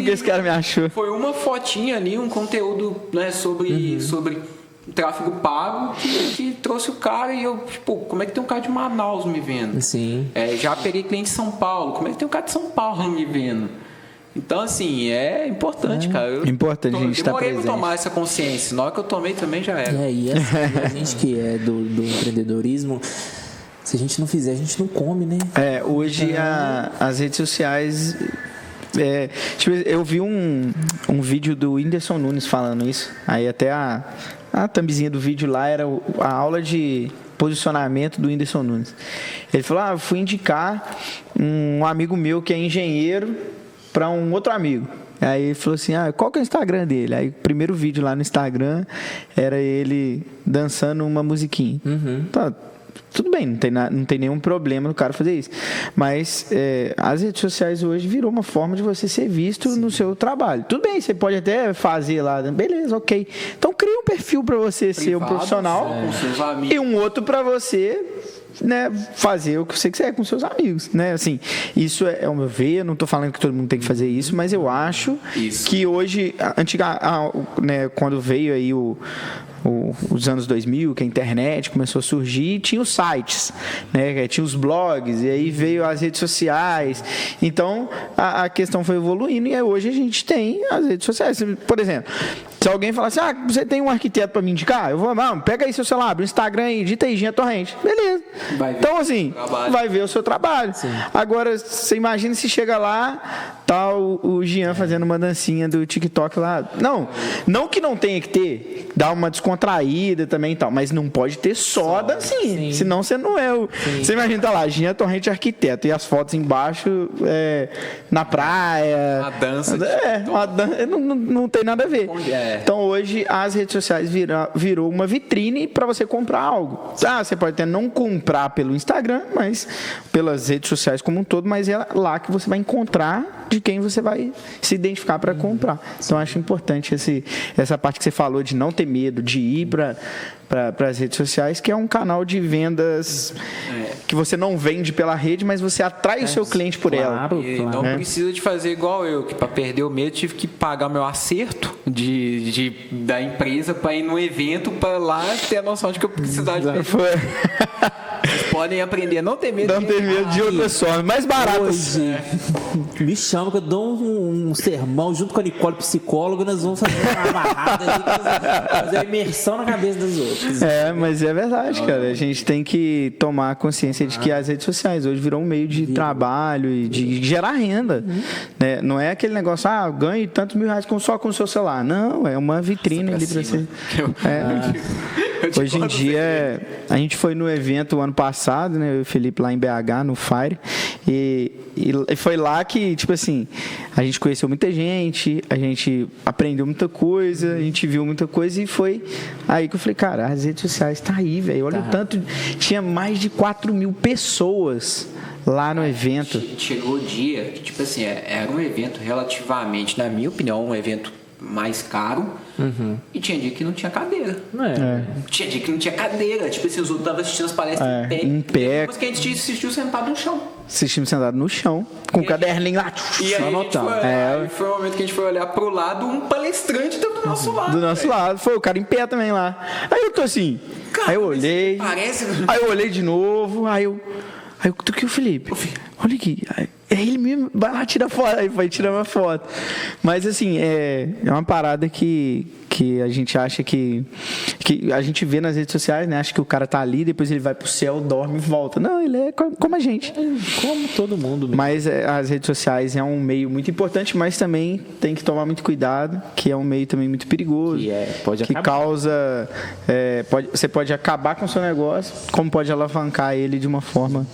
que esse cara me achou? Foi uma fotinha ali, um conteúdo, né, sobre tráfego pago que trouxe o cara. E eu, tipo, como é que tem um cara de Manaus me vendo? Sim. Já peguei cliente de São Paulo. Como é que tem um cara de São Paulo me vendo? Então, assim, é importante, cara. Importante a gente estar presente. Demorei pra tomar essa consciência. Na hora que eu tomei também já era. E assim, a gente que é do empreendedorismo, se a gente não fizer, a gente não come, né? Hoje as redes sociais... eu vi um vídeo do Whindersson Nunes falando isso. Aí até a thumbzinha do vídeo lá era a aula de posicionamento do Whindersson Nunes. Ele falou, fui indicar um amigo meu que é engenheiro para um outro amigo. Aí ele falou assim, qual que é o Instagram dele? Aí o primeiro vídeo lá no Instagram era ele dançando uma musiquinha. Tudo bem, não tem nenhum problema no cara fazer isso. Mas as redes sociais hoje virou uma forma de você ser visto no seu trabalho. Tudo bem, você pode até fazer lá, beleza, ok. Então cria um perfil para você ser um profissional e um outro para você, né, fazer o que você quiser com seus amigos, né? Assim, isso é o meu ver. Eu não estou falando que todo mundo tem que fazer isso, mas eu acho que hoje, né, quando veio aí os anos 2000, que a internet começou a surgir, tinha os sites, né? Tinha os blogs, e aí veio as redes sociais. Então, a questão foi evoluindo e hoje a gente tem as redes sociais. Por exemplo, se alguém falar assim, você tem um arquiteto para me indicar? Eu vou, pega aí seu celular, abre o Instagram aí, digita aí, Jean Torrente. Beleza. Então, assim, vai ver o seu trabalho. Sim. Agora, você imagina se chega lá, tá o Jean fazendo uma dancinha do TikTok lá. Não que não tenha que ter, dá uma descontraída saída também e tal. Mas não pode ter só dancinha. Senão você não é o... Você imagina, tá lá, Jean Torrente arquiteto. E as fotos embaixo na praia. Uma dança. Não tem nada a ver. É. Então hoje as redes sociais virou uma vitrine para você comprar algo. Você pode até não comprar pelo Instagram, mas pelas redes sociais como um todo, mas é lá que você vai encontrar de quem você vai se identificar para comprar. Então acho importante essa parte que você falou de não ter medo de ir para as redes sociais, que é um canal de vendas que você não vende pela rede, mas você atrai o seu cliente por ela. E não precisa de fazer igual eu, que para perder o medo tive que pagar meu acerto da empresa para ir num evento para lá ter a noção de que eu precisava de perder. Vocês podem aprender a não ter medo. Não ter medo de outras formas, mais baratas. Me chama que eu dou um sermão junto com a Nicole, psicóloga, nós vamos fazer uma amarrada ali, fazer a imersão na cabeça dos outros. Mas é verdade, cara. A gente tem que tomar consciência de que as redes sociais hoje virou um meio de trabalho e de gerar renda. Né? Não é aquele negócio, ganhe tantos R$1.000 só com o seu celular. Não, é uma vitrine ali para você. Hoje em dia, a gente foi no evento ano passado, né? Eu e o Felipe lá em BH, no Fire, e foi lá que, tipo assim, a gente conheceu muita gente, a gente aprendeu muita coisa, a gente viu muita coisa e foi aí que eu falei, cara, as redes sociais tá aí, velho, olha o tanto, tinha mais de 4.000 pessoas lá no evento. Chegou o dia que, tipo assim, era um evento relativamente, na minha opinião, um evento mais caro, e tinha dia que não tinha cadeira. Tinha dia que não tinha cadeira. Tipo assim, os outros estavam assistindo as palestras em pé. Mas que a gente assistiu sentado no chão. Assistimos sentado no chão, com o caderninho lá. E aí foi o momento que a gente foi olhar pro lado, um palestrante do nosso lado. Do nosso lado. Foi o cara em pé também lá. Aí eu tô assim. Cara, aí eu olhei. Aí eu olhei de novo. Aí eu toquei o Felipe. Olha aqui. É ele mesmo, vai lá, tira foto. Aí vai tirar uma foto. Mas assim, é uma parada que a gente acha que a gente vê nas redes sociais, né? Acha que o cara tá ali, depois ele vai pro céu, dorme e volta. Não, ele é como a gente. Como todo mundo. Mesmo. Mas as redes sociais é um meio muito importante, mas também tem que tomar muito cuidado, que é um meio também muito perigoso. Que causa... você pode acabar com o seu negócio, como pode alavancar ele de uma forma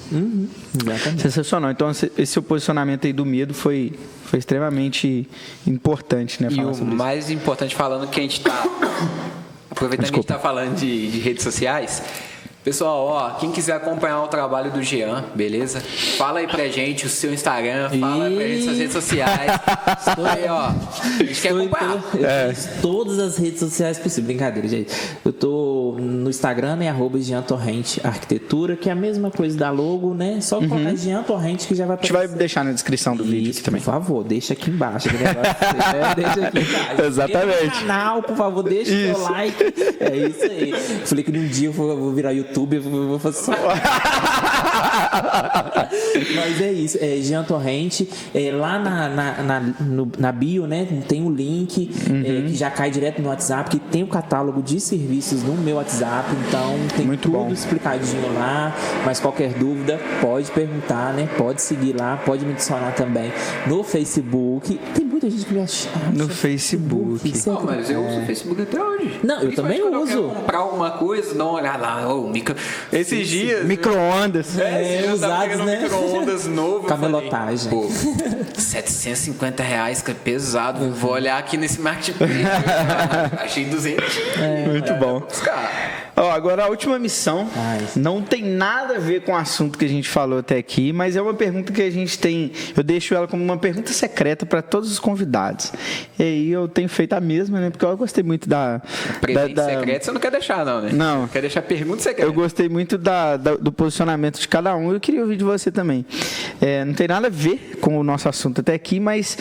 sensacional. Então, esse seu posicionamento aí do medo foi extremamente importante, né? E o mais importante, falando que a gente está... Aproveitando que a gente está falando de redes sociais... Pessoal, quem quiser acompanhar o trabalho do Jean, beleza? Fala aí pra gente o seu Instagram, fala aí pra gente suas redes sociais. Aí, a gente quer acompanhar. Eu fiz todas as redes sociais possíveis. Brincadeira, gente. Eu tô no Instagram, né? @Jean Torrente Arquitetura, que é a mesma coisa da logo, né? Só colocar Jean Torrente que já vai aparecer. A gente vai deixar na descrição do vídeo aqui também. Por favor, deixa aqui embaixo. Deixa aqui embaixo. Exatamente. No canal, por favor, deixa o seu like. É isso aí. Falei que num dia eu vou virar YouTube, eu vou fazer só. Mas é isso, Jean Torrente, lá na bio, né, tem o link que já cai direto no WhatsApp, que tem o catálogo de serviços no meu WhatsApp, então tem muito tudo explicadinho lá, mas qualquer dúvida pode perguntar, né, pode seguir lá, pode me adicionar também no Facebook. Tem muita gente que me acha no Facebook. Mas eu uso o Facebook até hoje. Não, eu também uso. Eu quero comprar alguma coisa, dá uma olhada lá, esses dias... Micro-ondas. Usados, né? Micro-ondas novo. Camelotagem. Falei, R$750, que é pesado. Vou olhar aqui nesse marketplace. Achei 200. Muito bom. Agora, a última missão não tem nada a ver com o assunto que a gente falou até aqui, mas é uma pergunta que a gente tem... Eu deixo ela como uma pergunta secreta para todos os convidados. E aí eu tenho feito a mesma, né? Porque eu gostei muito Presente secreto você não quer deixar, não, né? Não. Quer deixar pergunta secreta. Eu gostei muito do posicionamento de cada um. Eu queria ouvir de você também. Não tem nada a ver com o nosso assunto até aqui, mas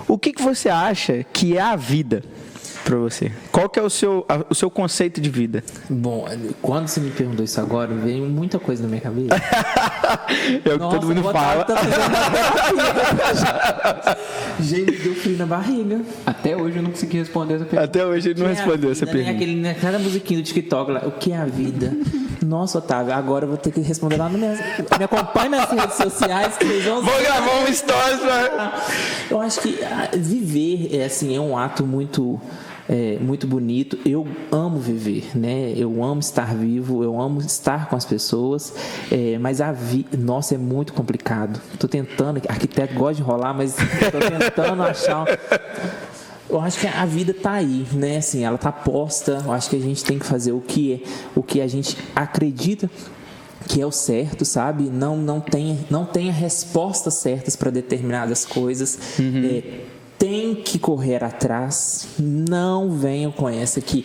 o que você acha que é a vida para você? Qual que é o seu conceito de vida? Bom, quando você me perguntou isso agora, veio muita coisa na minha cabeça. É o que todo mundo fala. Gente, deu frio na barriga. Até hoje eu não consegui responder essa pergunta. Até hoje ele não respondeu essa pergunta. Cada musiquinha do TikTok lá, o que é a vida? Nossa, Otávio, agora eu vou ter que responder lá no meu... Me acompanhe nas redes sociais que eles vão... Vou gravar um stories pra... Eu acho que viver é um ato muito... muito bonito. Eu amo viver, né? Eu amo estar vivo, eu amo estar com as pessoas, mas a vida, nossa, é muito complicado. Estou tentando, arquiteto gosta de enrolar, mas estou tentando achar. Eu acho que a vida está aí, né? Assim, ela está posta. Eu acho que a gente tem que fazer o que a gente acredita que é o certo, sabe? Não tenha respostas certas para determinadas coisas. Tem que correr atrás. Não venham com essa que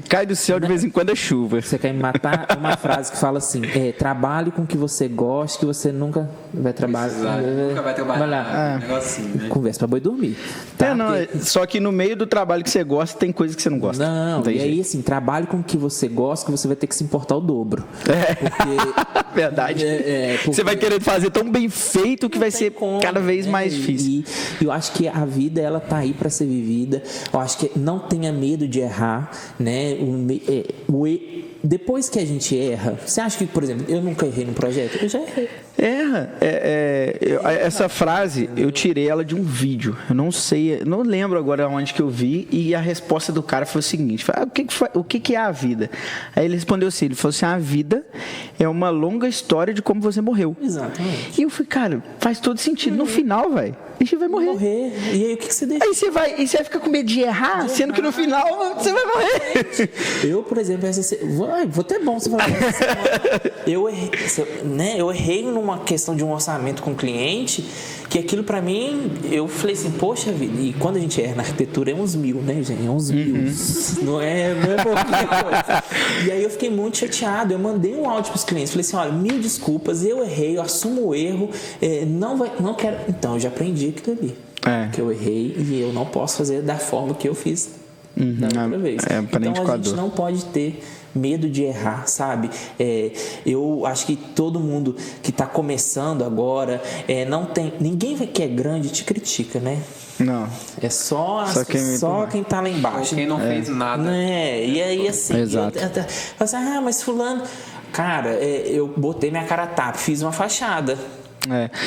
cai do céu de vez em quando é chuva. Você quer me matar? Uma frase que fala assim: trabalhe com o que você gosta, que você nunca vai trabalhar. Nunca vai trabalhar. Um negócio assim, né? Conversa pra boi dormir. Tá? Só que no meio do trabalho que você gosta, tem coisa que você não gosta. Não, e aí assim, trabalhe com o que você gosta, que você vai ter que se importar o dobro. Porque, verdade. Porque você vai querer fazer tão bem feito que vai ser cada vez mais difícil. E eu acho que a vida, ela tá aí para ser vivida. Eu acho que não tenha medo de errar, né? Depois que a gente erra, você acha que, por exemplo, eu nunca errei no projeto? Eu já errei. Erra. Essa frase, eu tirei ela de um vídeo. Eu não sei, não lembro agora onde que eu vi. E a resposta do cara foi o seguinte: o que é a vida? Aí ele respondeu assim: ele falou assim, a vida é uma longa história de como você morreu. Exatamente. E eu falei, cara, faz todo sentido. No final, velho, a gente vai morrer. E aí, o que você deixa? Aí você vai ficar com medo de errar, sendo que no final você vai morrer. Eu, por exemplo, vou ter bom você falar. Eu errei numa questão de um orçamento com o cliente, que aquilo pra mim, eu falei assim, poxa vida, e quando a gente erra na arquitetura é uns 1.000, né, gente? É uns 1.000. Não é pouquinha coisa. E aí eu fiquei muito chateado. Eu mandei um áudio pros clientes, falei assim, olha, 1000 desculpas, eu errei, eu assumo o erro, não quero. Então, eu já aprendi aquilo ali. Que eu errei e eu não posso fazer da forma que eu fiz da outra vez. Então a gente não pode ter medo de errar, sabe? Eu acho que todo mundo que está começando agora, ninguém que é grande te critica, né? Não. É só quem tá lá embaixo. Quem não fez nada. E aí assim, exato. Mas fulano, cara, eu botei minha cara a tapa, fiz uma fachada.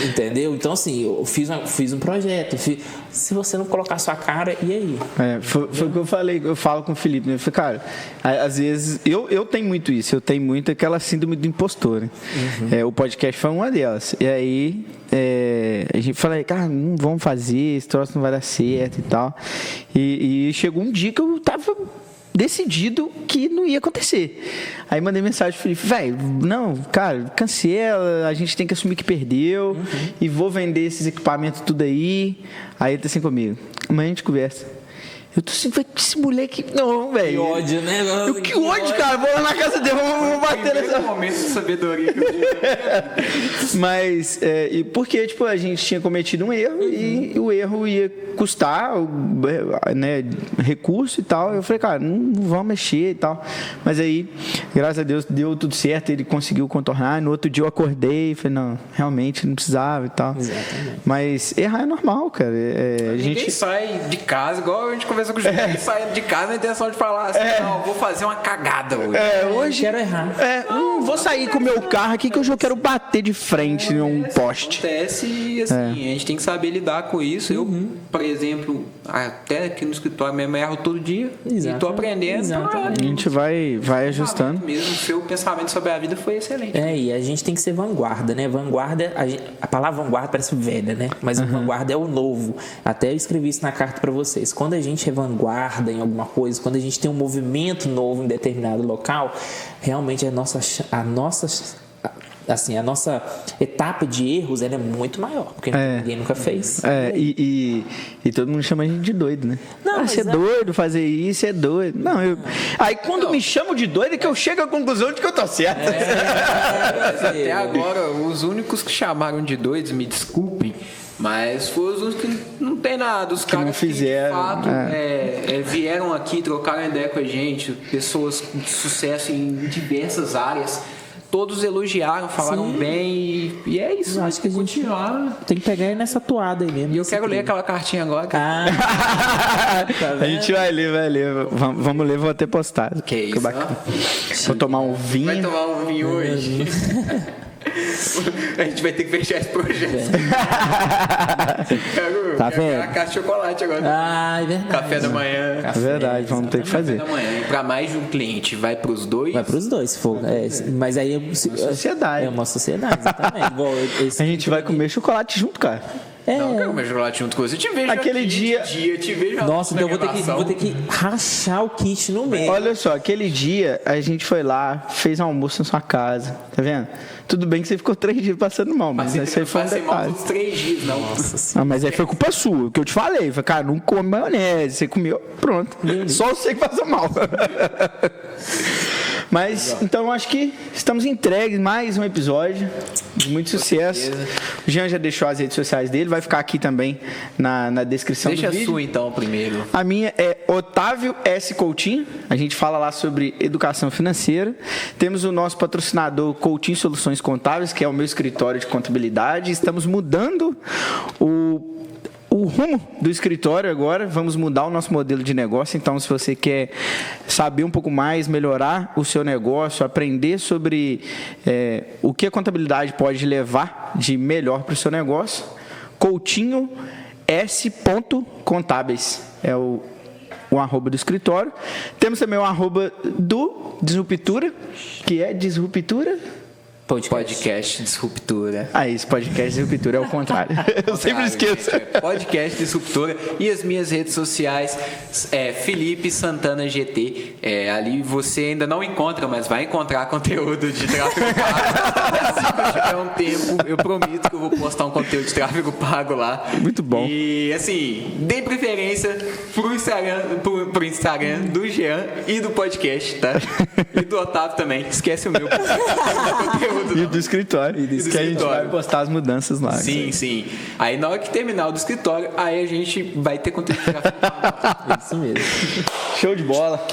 Entendeu? Então assim, eu fiz um projeto. Se você não colocar sua cara, e aí? Foi o que eu falei. Eu falo com o Felipe, né? Eu falei, cara, às vezes eu tenho muito isso. Eu tenho muito aquela síndrome do impostor, né? O podcast foi uma delas. E aí a gente falou, cara, não vamos fazer, esse troço não vai dar certo e tal. E chegou um dia que eu tava decidido que não ia acontecer. Aí mandei mensagem pro Felipe, velho, não, cara, cancela, a gente tem que assumir que perdeu e vou vender esses equipamentos tudo aí. Aí ele tá assim comigo, amanhã a gente conversa. Eu tô assim, esse moleque. Não, velho. Que ódio, né? Que ódio, cara. Vou lá na casa dele, vamos bater nessa. Momento de sabedoria que eu tive. Mas, porque, tipo, a gente tinha cometido um erro e o erro ia custar, né, recurso e tal. Eu falei, cara, não vamos mexer e tal. Mas aí, graças a Deus, deu tudo certo, ele conseguiu contornar. No outro dia eu acordei e falei, não, realmente não precisava e tal. Exatamente. Mas errar é normal, cara. Ninguém sai de casa, igual a gente conversou com o Júlio, saindo de casa na intenção de falar assim, não, vou fazer uma cagada hoje. Hoje quero errar. Vou sair com o meu carro aqui que hoje eu quero bater de frente num poste. Acontece e assim, a gente tem que saber lidar com isso. Eu, por exemplo, até aqui no escritório mesmo erro todo dia. Exato. E tô aprendendo. Exatamente. A gente vai ajustando. Mesmo o seu pensamento sobre a vida foi excelente. E a gente tem que ser vanguarda, né? Vanguarda, a palavra vanguarda parece velha, né? Mas a vanguarda é o novo. Até eu escrevi isso na carta para vocês. Quando a gente é vanguarda em alguma coisa, quando a gente tem um movimento novo em determinado local, realmente a nossa etapa de erros ela é muito maior, porque ninguém nunca fez. E todo mundo chama a gente de doido, né? Não, você é doido, fazer isso é doido. Aí quando me chamam de doido é que eu chego à conclusão de que eu tô certo. Até agora, os únicos que chamaram de doidos, me desculpem, mas foram os únicos que não tem nada. Os caras não fizeram, que de fato vieram aqui, trocaram ideia com a gente, pessoas de sucesso em diversas áreas. Todos elogiaram, falaram bem e é isso. Eu acho que a gente continuar. Tem que pegar aí nessa toada aí mesmo. E eu quero ler aquela cartinha agora. A gente vai ler. Vamos ler, vou até postar. Que isso, bacana. Vou tomar um vinho. Vai tomar um vinho hoje. A gente vai ter que fechar esse projeto. Tá vendo? A caixa de chocolate agora. Ah, é verdade. Café da manhã. É verdade, vamos ter que fazer. Café da manhã. E pra mais de um cliente, vai pros dois? Vai pros dois, se for. Mas aí sociedade. É uma sociedade, exatamente. Bom, A gente vai comer chocolate junto, cara. Não, eu quero comer chocolate junto com você. Eu te vejo Aquele aqui, dia- te vejo. Nossa, então eu na vou ter que rachar o kit no meio. Olha só, aquele dia a gente foi lá, fez um almoço na sua casa, tá vendo? Tudo bem que você ficou 3 dias passando mal, mas isso aí foi um passei mal detalhe. todos 3 dias, não. Ah, mas aí foi culpa sua, o que eu te falei. Falei, cara, não come maionese, você comeu, pronto. Só você que passou mal. Mas, então, acho que estamos entregues mais um episódio de muito sucesso. O Jean já deixou as redes sociais dele, vai ficar aqui também na descrição Deixa do vídeo. a sua então primeiro. A minha é Otávio S. Coutinho. A gente fala lá sobre educação financeira. Temos o nosso patrocinador Coutinho Soluções Contábeis, que é o meu escritório de contabilidade. Estamos mudando o rumo do escritório agora. Vamos mudar o nosso modelo de negócio. Então, se você quer saber um pouco mais, melhorar o seu negócio, aprender sobre o que a contabilidade pode levar de melhor para o seu negócio, Coutinho S. Contábeis é o arroba do escritório. Temos também o arroba do Disruptura, que é Disruptura. Podcast Disruptura. Ah, isso, podcast Disruptura é o contrário. Eu sempre esqueço. Podcast Disruptura. E as minhas redes sociais é Felipe Santana GT. Ali você ainda não encontra, mas vai encontrar conteúdo de tráfego pago. Se tiver um tempo, eu prometo que eu vou postar um conteúdo de tráfego pago lá. Muito bom. E assim, dê preferência pro Instagram do Jean e do podcast, tá? E do Otávio também. Esquece o meu. Conteúdo. E do escritório. Que a gente escritório. vai postar as mudanças lá. Sim, sim. Aí na hora que terminar o do escritório, aí a gente vai ter conteúdo de tráfego pago. Isso mesmo. Show de bola.